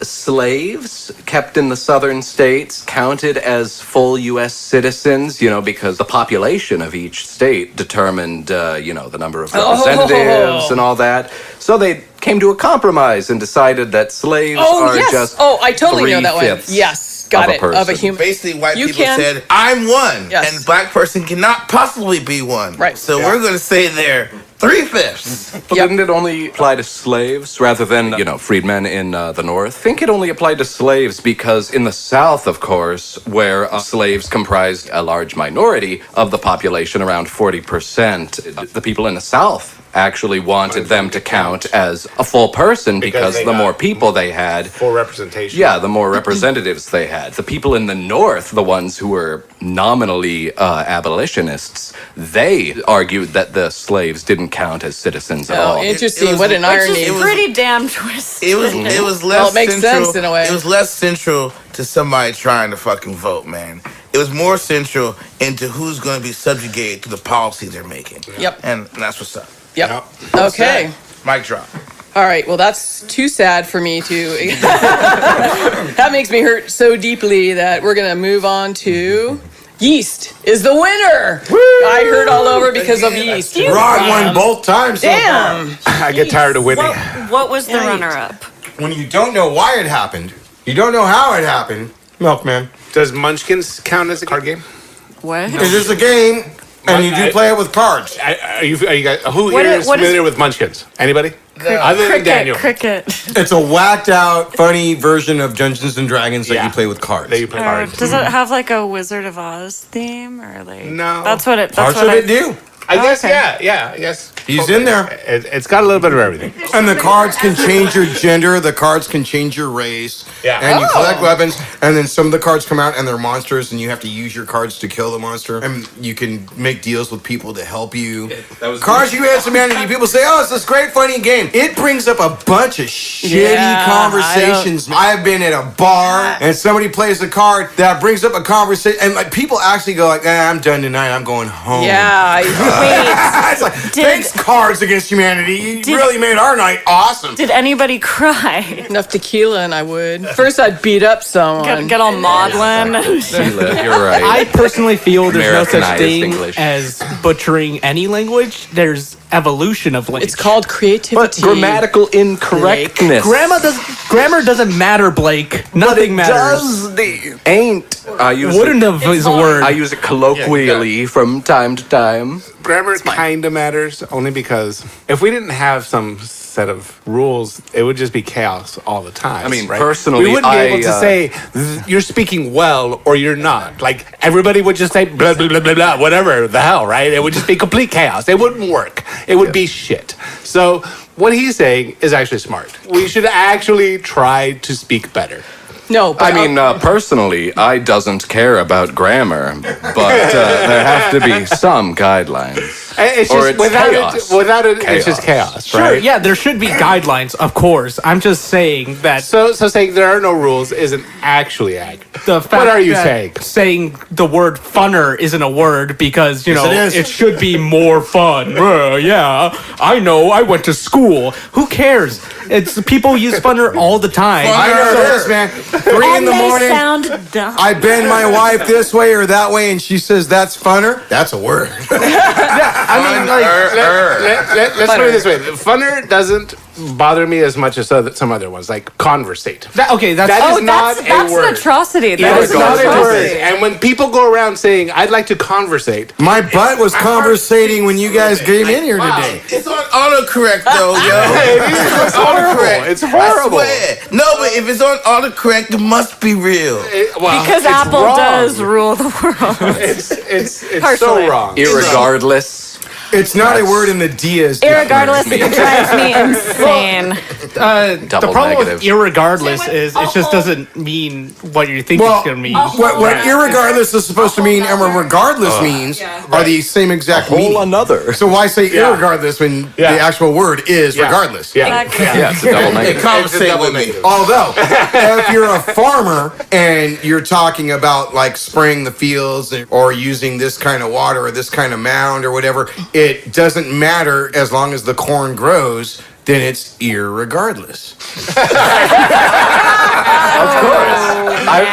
slaves kept in the southern states counted as full U.S. citizens, you know, because the population of each state determined, you know, the number of representatives and all that. So they came to a compromise and decided that slaves are yes. just I totally know that one. 3/5 Yes, got of a it. Of a person. human. Basically, white You people can- said, I'm one. Yes. And black person cannot possibly be one. Right. So we're going to say they're 3/5. But didn't it only apply to slaves rather than, you know, freedmen in the North? I think it only applied to slaves because in the South, of course, where slaves comprised a large minority of the population, around 40%, the people in the South actually wanted them to count as a full person because they the got more people they had, Full representation. yeah, the more representatives they had. The people in the North, the ones who were nominally abolitionists, they argued that the slaves didn't count as citizens at all. Oh, interesting. It was- What an which is- irony. it was- Pretty damn twisted. It was less Well, it makes central. sense in a way. It was less central to somebody trying to fucking vote, man. It was more central into who's going to be subjugated to the policy they're making. Yep. And that's what's up. Yep. Okay. Mic drop. All right. Well, that's too sad for me to. That makes me hurt so deeply that we're going to move on to yeast is the winner. I hurt all over because of yeast. Rod won both times so Damn. far. I get tired of winning. What was the runner-up? When you don't know why it happened, you don't know how it happened, Milkman. Does Munchkins count as a card game? What? It's just a game, and you do play it with cards. Are you guys? Who What here is- is what is- familiar with Munchkins? Anybody? Other than Daniel. Cricket. It's a whacked out, funny version of Dungeons and Dragons that Yeah. you play with cards. That you play cards. Does it have like a Wizard of Oz theme or like? No. That's what it. That's Parts what of it do. I guess, Okay. yeah, I guess. He's in there. It's got a little bit of everything. And the cards can change your gender, the cards can change your race. Yeah. And you collect weapons, and then some of the cards come out and they're monsters, and you have to use your cards to kill the monster. And you can make deals with people to help you. Cards You Answer Humanity. People say, oh, it's this great, funny game. It brings up a bunch of shitty Yeah, conversations. I've been at a bar, and somebody plays a card that brings up a conversation, and like people actually go like, I'm done tonight, I'm going home. Yeah. It's like, thanks, Cards Against Humanity. You really made our night awesome. Did anybody cry? Enough tequila and I would. First, I'd beat up someone. Get all maudlin. Sheila, you're right. I personally feel there's no such Americanized thing English. as butchering any language. There's evolution of language. It's called But creativity. grammatical incorrectness. Grammar doesn't matter, Blake. Nothing matters. Ain't. I use Wouldn't it, have is a word. I use it colloquially from time to time. Grammar kind of matters only because if we didn't have some set of rules, it would just be chaos all the time. I mean, right? personally, we wouldn't be able to I, say you're speaking well or you're not. Like everybody would just say blah blah blah blah blah, whatever the hell, right? It would just be complete chaos. It wouldn't work. It would be shit. So what he's saying is actually smart. We should actually try to speak better. No, but I mean, personally, I doesn't care about grammar, but there have to be some guidelines. It's Or just it's without chaos. it, it's just chaos, Sure, right? yeah, there should be guidelines, of course. I'm just saying that So saying there are no rules isn't actually accurate. the fact What are you that saying? saying the word funner isn't a word because, you know, it is. it should be more fun. Yeah, I know, I went to school. Who cares? It's people use funner all the time. I know this, man. 3 in the morning. sound dumb. I bend my wife this way or that way, and she says that's funner. That's a word. I mean, like, let's put it this way: funner doesn't bother me as much as some other ones, like conversate. That is That is not that's a word. an atrocity. That is not a word. atrocity. And when people go around saying, "I'd like to conversate," My butt was conversating when you guys came in here today. It's on autocorrect though, yo. it's horrible. It's horrible. I swear. No, but if it's on autocorrect, it must be real. Because it's Apple wrong. does rule the world. It's Partially. so wrong. Irregardless. It's not a word in the Diaz. Irregardless, it drives me insane. The Double problem negative. with irregardless is it just doesn't mean what you think Well, it's going to mean. what irregardless is supposed to mean and what regardless means are the same exact meaning. another. So why say irregardless when Yeah. the actual word is Yeah. regardless? Yeah. Yeah, it's a double Hey, negative. conversate with me. Although, if you're a farmer and you're talking about like spraying the fields or using this kind of water or this kind of mound or whatever, it doesn't matter as long as the corn grows, then it's irregardless.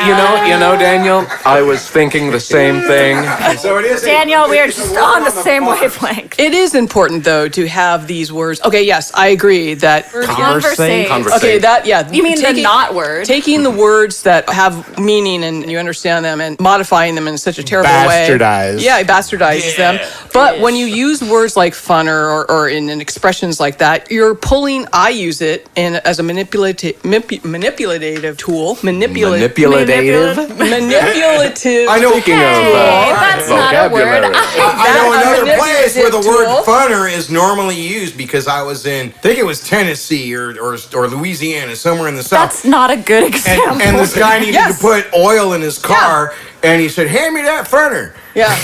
You know, Daniel, I was thinking the same thing. So it is. Daniel, we are just on the same wavelength. It is important, though, to have these words. Okay, yes, I agree that. Conversate. Okay, that, yeah. You mean the not word? Taking the words that have meaning and you understand them and modifying them in such a terrible way. Bastardize. Yeah, it bastardizes them. But when you use words like funner or in expressions like that, you're pulling, I use it as a manipulative tool. Manipulative. I know. Speaking that's not a word. I know another manipulative place where the word tool. funner is normally used because I was in, I think it was Tennessee or Louisiana, somewhere in the south. That's not a good example. And this guy needed Yes. to put oil in his car, and he said, "Hand me that funner." Yeah.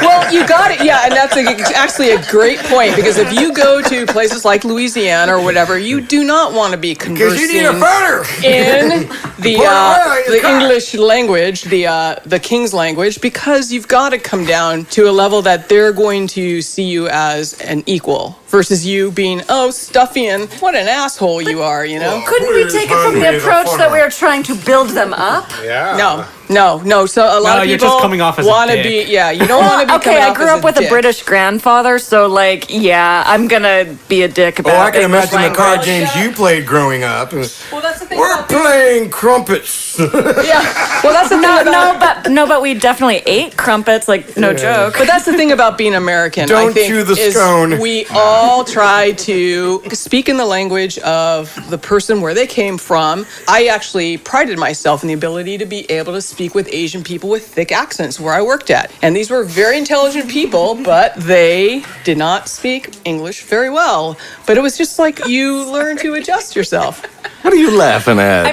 Well, you got it. Yeah, and that's actually a great point because if you go to places like Louisiana or whatever, you do not want to be Because conversing you need a funner. in the Put oil in your car. English language, the King's language, because you've got to come down to a level that they're going to see you as an equal versus you being, oh, stuffy and what an asshole you are, you know? Couldn't we take it from the approach that we are trying to build them up? Yeah. No. So a lot No, of you're people just coming off as a want to dick. be, you don't want to be Okay, coming I off grew as up with a dick. British grandfather, so like, yeah, I'm gonna be a dick about Oh, I can English imagine the card language. games you played growing up. Well, that's the thing We're about playing crumpets. Yeah. Well, that's the thing about but we definitely ate crumpets, like no joke. But that's the thing about being American. Don't I think, chew the is scone. We all try to speak in the language of the person where they came from. I actually prided myself in the ability to be able to speak with Asian people with thick accents where I worked at. And these were very intelligent people, but they did not speak English very well. But it was just like you learn to adjust yourself. What are you laughing at?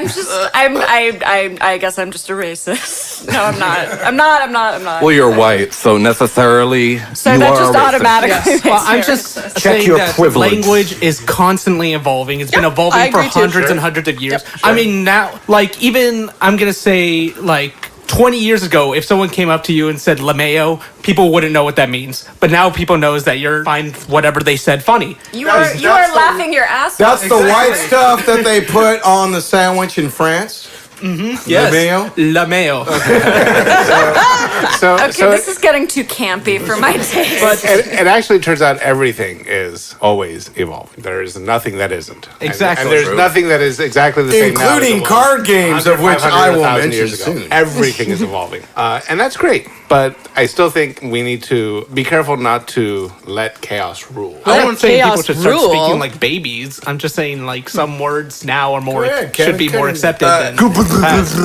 I guess I'm just a racist. No, I'm not. Well, you're white, so necessarily So you that are just a racist. automatically makes Well, I'm me just racist. saying your that privilege. language is constantly evolving. It's been I evolving for agree too. hundreds Sure. and hundreds of years. Yep. I mean, now, like, even, I'm going to say, like, 20 years ago, if someone came up to you and said LeMayo, people wouldn't know what that means. But now people knows that you're find whatever they said funny. You are laughing your ass off. That's the white stuff that they put on the sandwich in France. Yes. LeMayo? LeMayo. Okay, this is getting too campy for my taste. But it actually turns out everything is always evolving. There is nothing that isn't. Exactly. And there's nothing that is exactly the same now as Including it was card games, of which 500, I will 1,000 mention years ago. soon. Everything is evolving. And that's great. But I still think we need to be careful not to let chaos rule. I'm not saying people chaos should start rule. speaking like babies. I'm just saying, like, some words now are more, Go ahead, Kevin, should be more Kevin. accepted than past.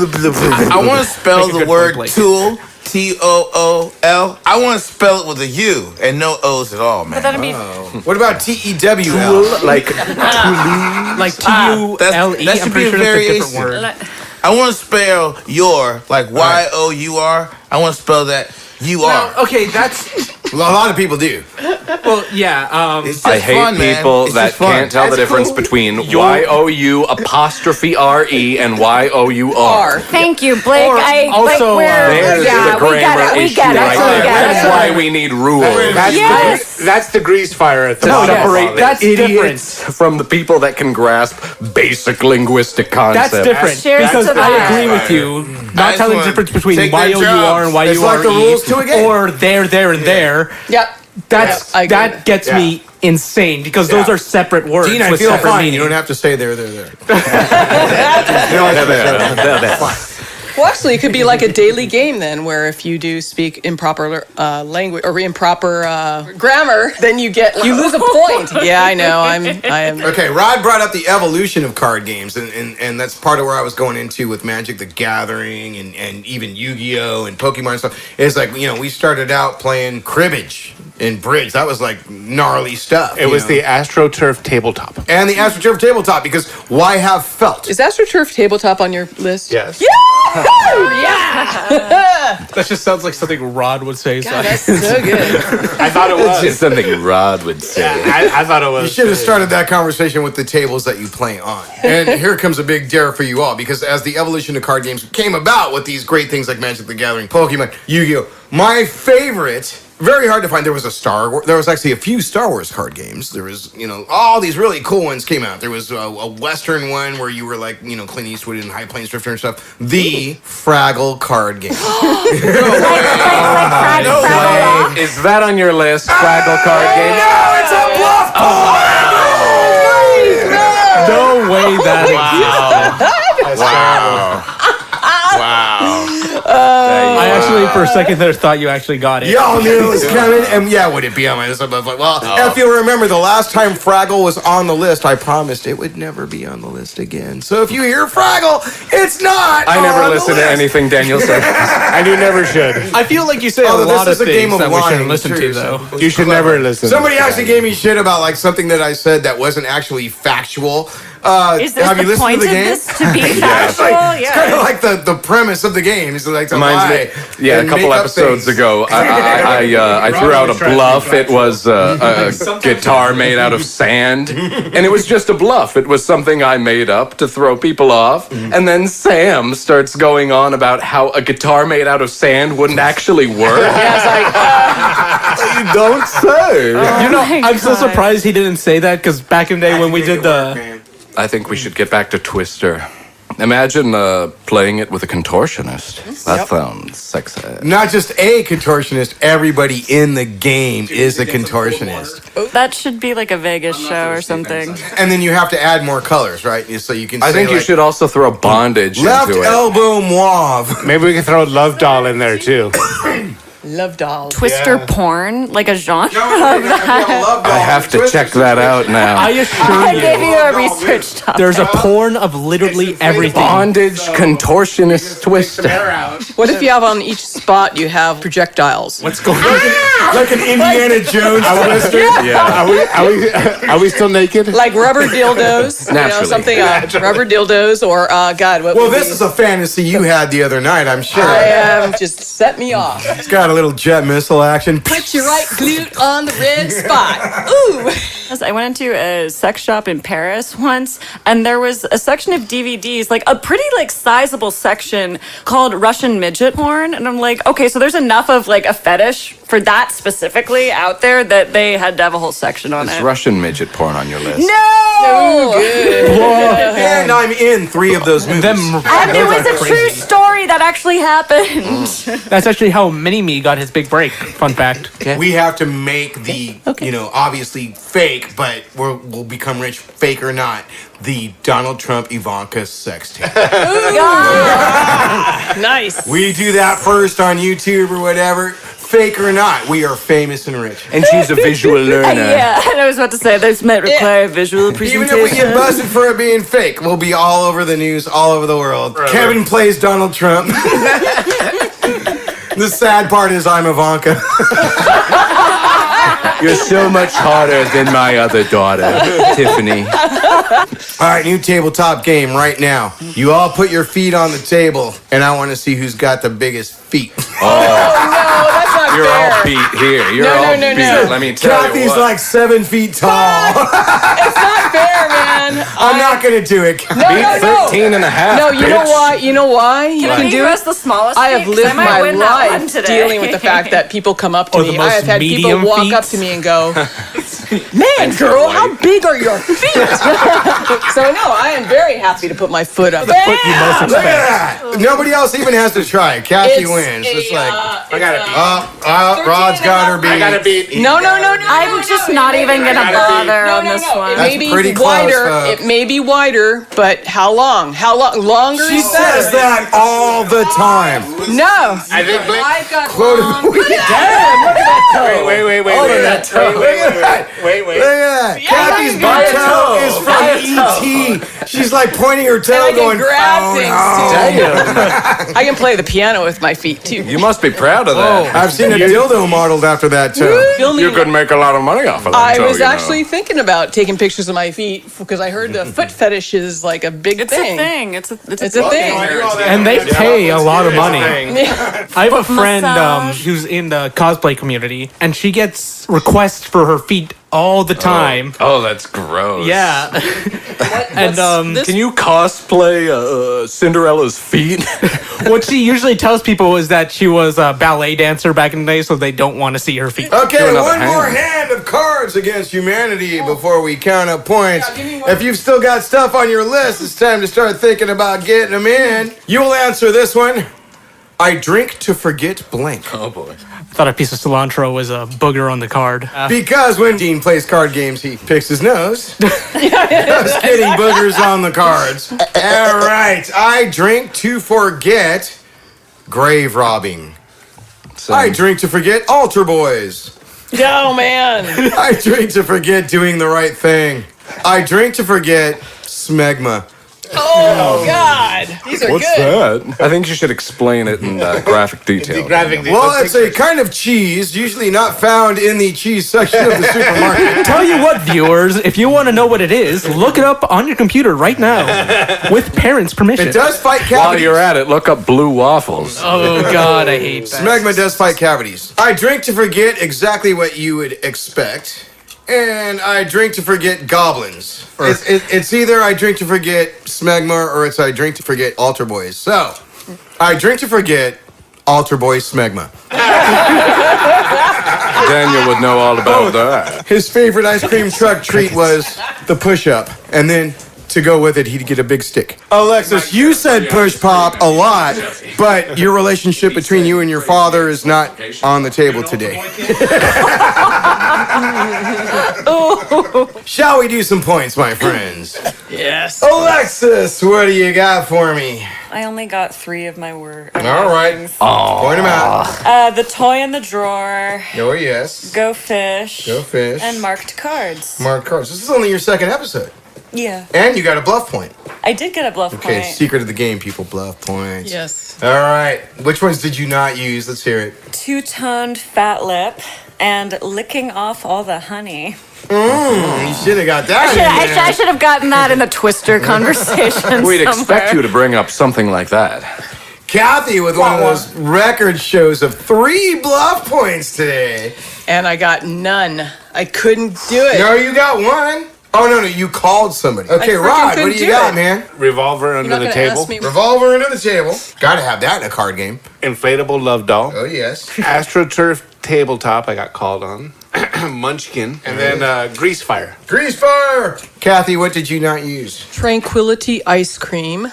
I want to spell Make a the good word point, Blake. tool, Tool. I want to spell it with a U and no O's at all, man. That'd be What about TEWL? Like Like TULE. that I'm should pretty be a sure that's a variation. different word. I want to spell your, like YOUR. I want to spell that you are. Okay, that's A lot of people do. well, yeah. It's just I hate fun, man. people It's that just fun. can't tell the That's difference cool. between YOU apostrophe RE and YOUR. Thank you, Blake. Or also, There's yeah, the we get grammar it. We issue get it. right We there. get That's it. why we need rules. That's the grease fire at the No, bottom. yes. of all this. That's Idiots from the people that can grasp basic linguistic concepts. That's different Cheers because to I that. agree with you. I Not just telling the wanna difference between take their YOUR and jobs. YURE, It's like the rules to a game. or there, and there. Yep. That's I agree. that gets me insane because those are separate words. Dean, I with feel separate fine. meaning. You don't have to say there. Well, actually, it could be like a daily game then, where if you do speak improper language or improper grammar, then you lose a point. Yeah, I know. I am. Okay, Rod brought up the evolution of card games, and that's part of where I was going into with Magic the Gathering and even Yu-Gi-Oh! And Pokemon and stuff. It's like, we started out playing cribbage and bridge. That was like gnarly stuff. It was the AstroTurf tabletop. And the AstroTurf tabletop, because why have felt? Is AstroTurf tabletop on your list? Yes. Yeah! That just sounds like something Rod would say. God, that's so good. I thought it was. Just something Rod would say. I thought it was. You should have started that conversation with the tables that you play on. And here comes a big dare for you all, because as the evolution of card games came about with these great things like Magic the Gathering, Pokemon, Yu-Gi-Oh! My favorite, very hard to find, there was actually a few Star Wars card games. There was, all these really cool ones came out. There was a Western one where you were like, Clint Eastwood and High Plains Drifter and stuff. The Fraggle card game. Fraggle. Is that on your list? Fraggle card game? No, it's a bluff No way that Wow. I actually, for a second there, thought you actually got it. Y'all knew it was coming, and would it be on my list? I was like, if you remember, the last time Fraggle was on the list, I promised it would never be on the list again. So if you hear Fraggle, it's not. I never listen to anything Daniel says. And you never should. I feel like you say a Although lot this of is a game things of that we lying, shouldn't listen too, to, though. so You should never listen. Somebody actually gave me shit about like something that I said that wasn't actually factual. Is this have you the listened point to the of game? this to be It's factual? kind of like the premise of the game. It's like to Reminds lie. me, a and couple make up episodes things. ago, I threw out a bluff. It was a guitar made out of sand, and it was just a bluff. It was something I made up to throw people off, and then Sam starts going on about how a guitar made out of sand wouldn't actually work. You don't say. I'm so surprised he didn't say that, because back in the day when we did I think we should get back to Twister. Imagine playing it with a contortionist. That sounds sexy. Not just a contortionist, everybody in the game is a contortionist. That should be like a Vegas show or something. And then you have to add more colors, right? So you can I say, think you like, should also throw bondage left into it. elbow mauve. Maybe we can throw Love Doll in there too. Love dolls. Twister porn, like a genre of that. I have to check that out now. I assure I you, gave you a research topic. there's a porn of literally everything. Bondage contortionist twister. What if you have on each spot you have projectiles? What's going on? Like an Indiana Jones twister. Yeah. Are we still naked? Like rubber dildos, Naturally. something rubber dildos, or God, what? Well, would this be- is a fantasy you had the other night, I'm sure. just set me off. It's got a little jet missile action. Put your right glute on the red spot. Ooh. I went into a sex shop in Paris once, and there was a section of DVDs, like a pretty sizable section called Russian midget porn. And I'm like, okay, so there's enough of like a fetish for that specifically out there that they had to have a whole section on Is it. Russian midget porn on your list? No! And I'm in 3 of those movies. Them, And it was a true story that actually happened. that's actually how Mini-Me got his big break. Fun fact. We have to make the, obviously fake, but we'll become rich, fake or not, the Donald Trump Ivanka sex tape. Nice. We do that first on YouTube or whatever. Fake or not, we are famous and rich. And she's a visual learner. Yeah, and I was about to say, this might require visual Even presentation. if we get busted for it being fake, we'll be all over the news, all over the world. Kevin plays Donald Trump. The sad part is I'm Ivanka. You're so much hotter than my other daughter, Tiffany. All right, new tabletop game right now. You all put your feet on the table, and I want to see who's got the biggest feet. That's not You're fair. all beat here. You're No, all no, beat. no. Let me tell you Kathy's what. like 7 feet tall. It's not fair, man. I'm not going to do it. beat 13 and a half, No, you know bitch. why? You know why? You Can can you do us it. the smallest I have feet? 'Cause lived I might my win that one life today. dealing with the fact that people come up to Or me. the I most have had people medium walk feet. up to me and go, Man, girl, how big are your feet? So no, I am very happy to put my foot up. Foot you most Look expect. at that. Nobody else even has to try. Kathy It's wins. a, It's like, I got it. Rod's got her beat. I got to beat. No. I'm just not even gonna bother on this one. It That's may be pretty close, wider. folks. It may be wider, but how long? How long? Longer She is better. says that all the time. No. I think Blake. I've got Quote long. of the week. Damn, Wait. Look at that. Wait. Look at that. Kathy's big toe is from E.T. She's like pointing her And toe I can going, grab oh, things no. too. I can play the piano with my feet too. You must be proud of that. I've seen a dildo modeled after that toe. Filming You could make a lot of money off of that. I toe, was you know. actually thinking about taking pictures of my feet because I heard the foot fetish is like a big It's thing. a thing. It's a It's a thing. And they pay a lot of money. I have a friend massage. who's in the cosplay community, and she gets requests for her feet all the time. Oh, that's gross. Yeah. And Can you cosplay Cinderella's feet? what she usually tells people is that she was a ballet dancer back in the day, so they don't want to see her feet. Okay, another one more hand. hand of cards against humanity before we count up points. Yeah, give me one. If you've still got stuff on your list, it's time to start thinking about getting them in. You will answer this one. I drink to forget blank. Oh boy. I thought a piece of cilantro was a booger on the card. Because when Dean plays card games, he picks his nose. Just kidding, boogers on the cards. All right, I drink to forget grave robbing. I drink to forget altar boys. Oh man. I drink to forget doing the right thing. I drink to forget smegma. Oh God. These are good. that? I think you should explain it in graphic detail. Well, it's a kind of cheese, usually not found in the cheese section of the supermarket. Tell you what, viewers, if you want to know what it is, look it up on your computer right now with parents' permission. It does fight While cavities. you're at it, look up blue waffles. Oh, God, I hate that. Smegma does fight cavities. I drink to forget exactly what you would expect. And I drink to forget goblins. It's either I drink to forget smegma or it's I drink to forget altar boys. So, I drink to forget altar boys smegma. Daniel would know all about that. His favorite ice cream truck treat was the push-up. And then to go with it, he'd get a big stick. Alexis, you said push pop a lot, but your relationship between you and your father is not on the table today. Shall we do some points, my friends? Yes. Alexis, what do you got for me? I only got 3 of my words. All right. Point them out. The toy in the drawer, Oh, yes. go fish, Go fish. and marked cards. Mark cards. This is only your second episode. Yeah, And you got a bluff point. I did get a bluff Okay, point. secret of the game, people. Bluff points. Yes. All right. Which ones did you not use? Let's hear it. Two-toned fat lip and licking off all the honey. You should have got that. I should have gotten that in the Twister conversation. We'd expect you to bring up something like that. Kathy with one of those record shows of 3 bluff points today. And I got none. I couldn't do it. No, you got 1. Oh, no, you called somebody. Okay, freaking Rod, what couldn't do you do got, it. man? Revolver You're under not the gonna table. ask me. Revolver under the table. Gotta have that in a card game. Inflatable love doll. Oh, yes. AstroTurf tabletop. I got called on. Munchkin. And then Grease Fire. Grease fire! Kathy, what did you not use? Tranquility ice cream.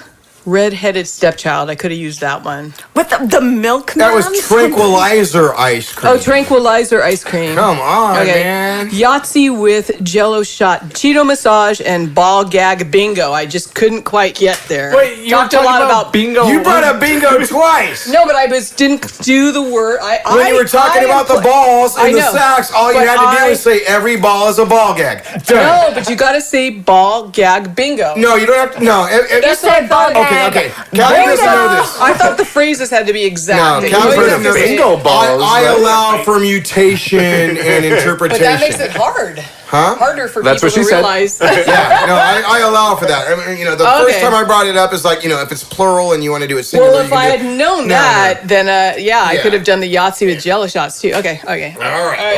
Red-headed stepchild. I could have used that one. With the milk. That was tranquilizer ice cream. Oh, tranquilizer ice cream. Come on, Okay. man. Yahtzee with Jello shot, Cheeto massage, and ball gag bingo. I just couldn't quite get there. Wait, you talked were a lot talking about bingo. You brought up bingo twice. No, but I didn't do the word. When you were talking about the balls I and the know, sacks, all you but had to do I- was say every ball is a ball gag. Done. No, but you got to say ball gag bingo. No, you don't have to. No. That's what I thought. Okay. Callie doesn't know this. I thought the phrases had to be exact. No, You Callie always doesn't have know to say- Bingo balls. I allow for mutation and interpretation. But that makes it hard. Huh? Harder for That's people what she to said. realize. Yeah, no, I allow for that. I mean, the first Okay. time I brought it up is like, if it's plural and you want to do it singular, Well, you if can I do had it. known No, that, then I Yeah. could have done the Yahtzee with Jello shots too. Okay. All right.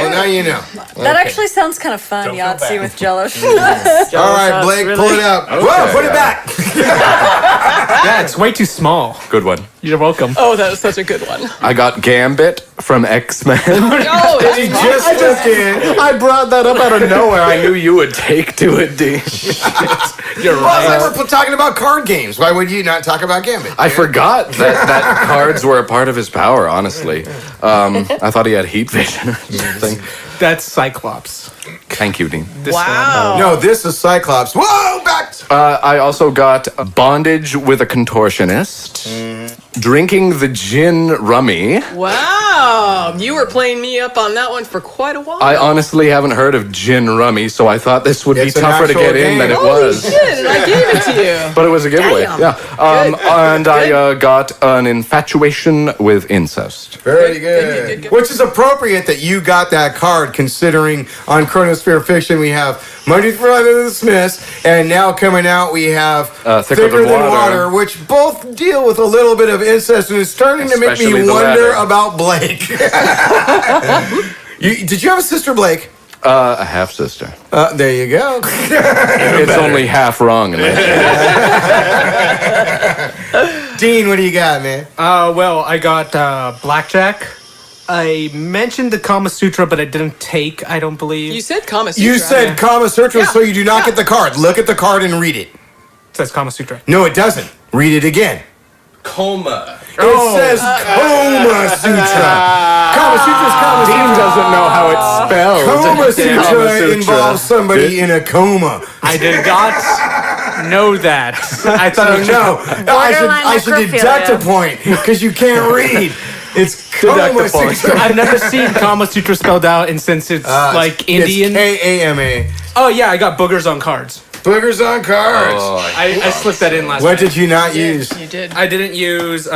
Well, now you know. That actually sounds kind of fun, Yahtzee with Jello shots. All right, Blake, pull it up. Whoa, put it back. Yeah, it's way too small. Good one. You're welcome. Oh, that was such a good one. I got Gambit from X-Men. Oh, He just stepped in. I brought that up out of nowhere. I knew you would take to it, Dean. You're Well, right. we're talking about card games. Why would you not talk about Gambit? I forgot that cards were a part of his power, honestly. I thought he had heat vision or something. That's Cyclops. Thank you, Dean. This wow. No, this is Cyclops. Whoa, back. I also got bondage with a contortionist, drinking the gin rummy. Wow. You were playing me up on that one for quite a while. I honestly haven't heard of gin rummy, so I thought this would It's be an tougher to actual get in than game. it Holy was. shit, and I gave it to you. But it was a giveaway. Damn. Yeah. And I got an infatuation with incest. Very good. Good. Which is appropriate that you got that card, considering on Chronosphere Fiction we have Monday through Friday the Smiths, and now coming out we have Thicker Than Water. which both deal with a little bit of incest, and it's starting to make Especially me the wonder latter. about Blake. Did you have a sister, Blake? A half sister. There you go. It's only half wrong. In that. Dean, what do you got, man? Well, I got Blackjack. I mentioned the Kama Sutra, but I didn't take, I don't believe. You said Kama Sutra. You said Kama Sutra, so you do not get the card. Look at the card and read it. It says Kama Sutra. No, it doesn't. Read it again. Coma. It says Kama Sutra. Kama Sutra's Kama Dean Sutra. doesn't know how it's spelled. Kama Sutra Kama Sutra. involves somebody in a coma. I did not know that. I thought it was No, I should necrophilia. deduct a point because you can't read. It's Deduct Kama a point. Sutra. I've never seen Kama Sutra spelled out, and since it's like Indian. It's Kama. Oh yeah, I got boogers on cards. Boogers on cards. I slipped that in last What night. did you not use? You did. I didn't use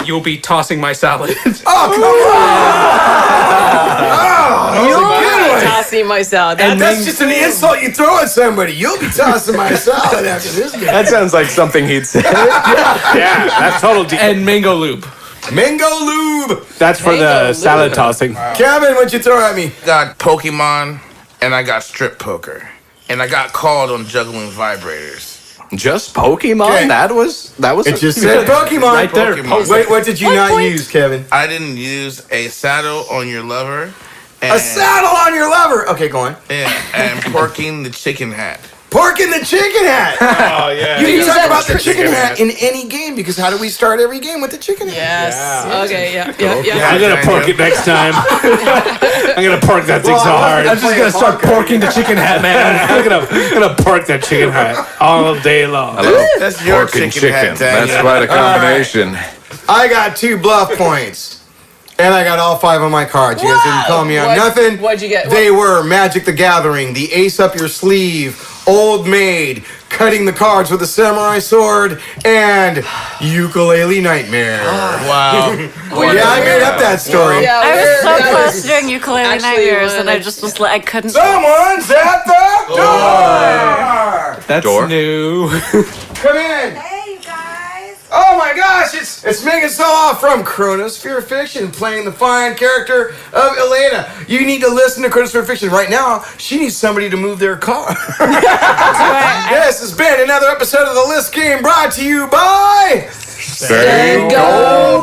you'll be tossing my salad. Oh, come on! Oh, You're good one. tossing my salad. And that's just an insult you throw at somebody. You'll be tossing my salad after this game. That sounds like something he'd say. Yeah, that's total. And mango lube. Mango lube. That's for Mango the salad lube. tossing. Kevin, what'd you throw at me? Got Pokemon, and I got strip poker, and I got called on juggling vibrators. Just Pokemon? Okay. That was. It just said Pokemon. Right there. Pokemon. Wait, what did you not use, Kevin? I didn't use a saddle on your lover. And, A saddle on your lover. Okay, go on. and porking the chicken hat. Pork in the chicken hat. Oh yeah. You can use talk that about the trick- chicken hat in any game because how do we start every game with the chicken hat? Yes. Okay, yeah. I'm gonna pork it next time. I'm gonna pork that thing so hard. I'm just gonna start porking the chicken hat, man. I'm gonna pork that chicken hat all day long. That's your Pork and chicken hat, Daniel. That's quite a combination. I got 2 bluff points. And I got all 5 on my cards. You guys didn't call me on nothing. What'd you get? They were Magic the Gathering, the Ace Up Your Sleeve, Old Maid, Cutting the Cards with a Samurai Sword, and Ukulele Nightmare. Wow. Yeah, I made up that story. Yeah, I was so that close was- to doing ukulele actually nightmares, and I one- just was like, I couldn't. Someone's at the door! That's Door. new. Come in! Hey, you guys. Oh my gosh, it's Megan Soloff from Chronosphere Fiction playing the fine character of Elena. You need to listen to Chronosphere Fiction right now. She needs somebody to move their car. This has been another episode of the List Game brought to you by Go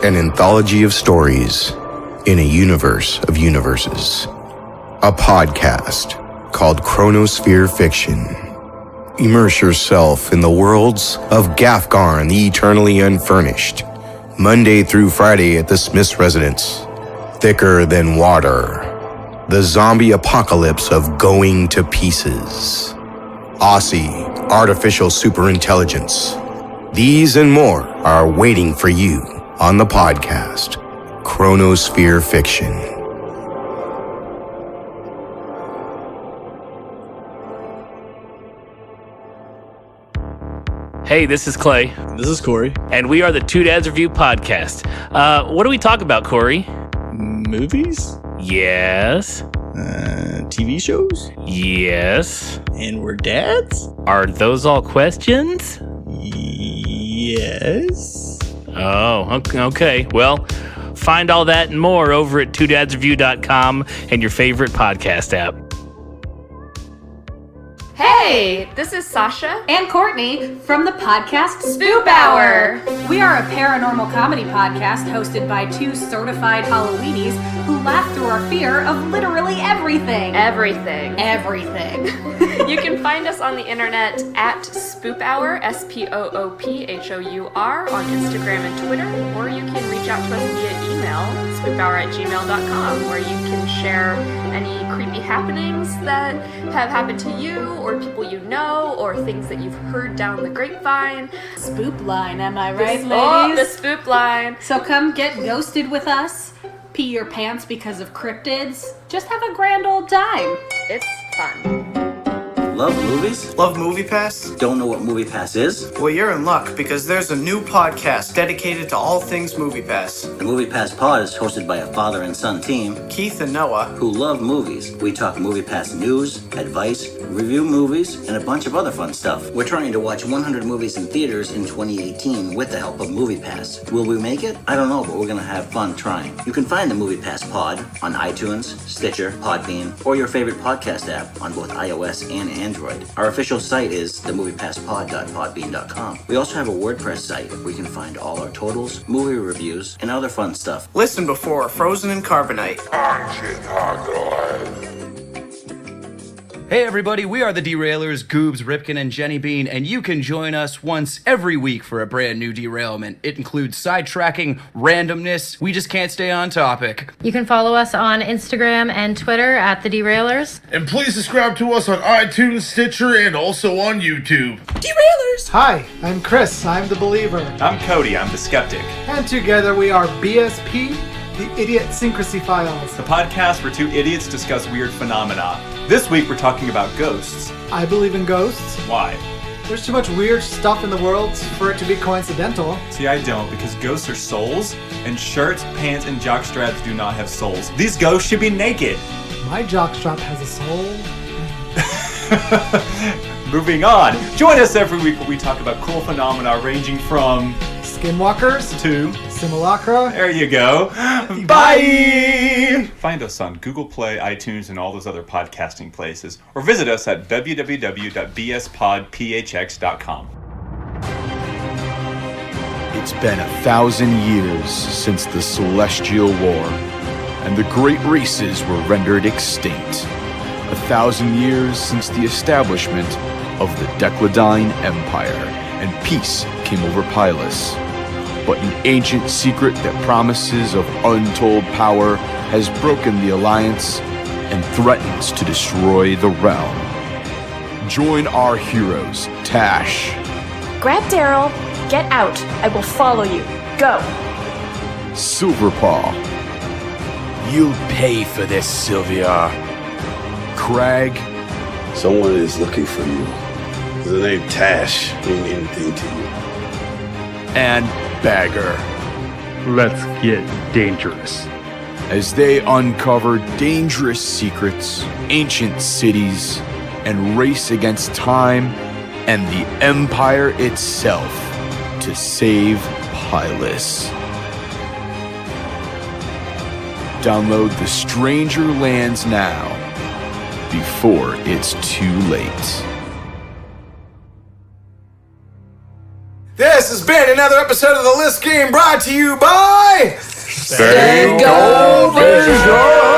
An anthology of stories in a universe of universes. A podcast called Chronosphere Fiction. Immerse yourself in the worlds of Gafgarn the Eternally Unfurnished. Monday through Friday at the Smith's residence. Thicker Than Water. The zombie apocalypse of Going to Pieces. Aussie Artificial Superintelligence. These and more are waiting for you on the podcast, Chronosphere Fiction. Hey, this is Clay, This is Corey. and we are the Two Dads Review Podcast. What do we talk about, Corey? Movies, Yes. TV shows, Yes. and we're dads? Are those all questions? Yes. Oh, okay. Well, Find all that and more over at twodadsreview.com and your favorite podcast app. Hey, this is Sasha and Courtney from the podcast Spoop Hour. We are a paranormal comedy podcast hosted by two certified Halloweenies who laugh through our fear of literally everything. Everything. You can find us on the internet at Spoop Hour, SPOOPHOUR, on Instagram and Twitter, or you can reach out to us via email, spoophour@gmail.com, where you can share any creepy happenings that have happened to you, or people you know, or things that you've heard down the grapevine. Spoop line, am I right, ladies? Oh, the spoop line. So come get ghosted with us, pee your pants because of cryptids, just have a grand old time. It's fun. Love movies? Love MoviePass? Don't know what MoviePass is? Well, you're in luck because there's a new podcast dedicated to all things MoviePass. The MoviePass pod is hosted by a father and son team, Keith and Noah, who love movies. We talk MoviePass news, advice, review movies, and a bunch of other fun stuff. We're trying to watch 100 movies in theaters in 2018 with the help of MoviePass. Will we make it? I don't know, but we're gonna have fun trying. You can find the MoviePass pod on iTunes, Stitcher, Podbean, or your favorite podcast app on both iOS and Android. Our official site is themoviepasspod.podbean.com. We also have a WordPress site where you can find all our totals, movie reviews, and other fun stuff. Listen before Frozen in Carbonite. Hey everybody, we are the Derailers, Goobs, Ripken, and Jenny Bean, and you can join us once every week for a brand new derailment. It includes sidetracking, randomness, we just can't stay on topic. You can follow us on Instagram and Twitter at the Derailers. And please subscribe to us on iTunes, Stitcher, and also on YouTube. Derailers! Hi, I'm Chris. I'm the Believer. I'm Cody. I'm the Skeptic. And together we are BSP, the Idiosyncrasy Files. The podcast where two idiots discuss weird phenomena. This week we're talking about ghosts. I believe in ghosts. Why? There's too much weird stuff in the world for it to be coincidental. See, I don't, because ghosts are souls, and shirts, pants, and jockstraps do not have souls. These ghosts should be naked. My jockstrap has a soul. Moving on. Join us every week where we talk about cool phenomena ranging from skinwalkers to simulacra. There you go. Bye! Find us on Google Play, iTunes, and all those other podcasting places, or visit us at www.bspodphx.com. It's been 1,000 years since the Celestial War, and the great races were rendered extinct. 1,000 years since the establishment of the Decladine Empire, and peace came over Pylus. But an ancient secret that promises of untold power has broken the alliance and threatens to destroy the realm. Join our heroes, Tash. Grab Daryl, get out. I will follow you. Go. Silverpaw. You'll pay for this, Sylvia. Crag. Someone is looking for you. The name Tash mean anything to you? And Bagger. Let's get dangerous. As they uncover dangerous secrets, ancient cities, and race against time and the Empire itself to save Pylus. Download The Stranger Lands now, before it's too late. This has been another episode of The List Game brought to you by Sego Vision.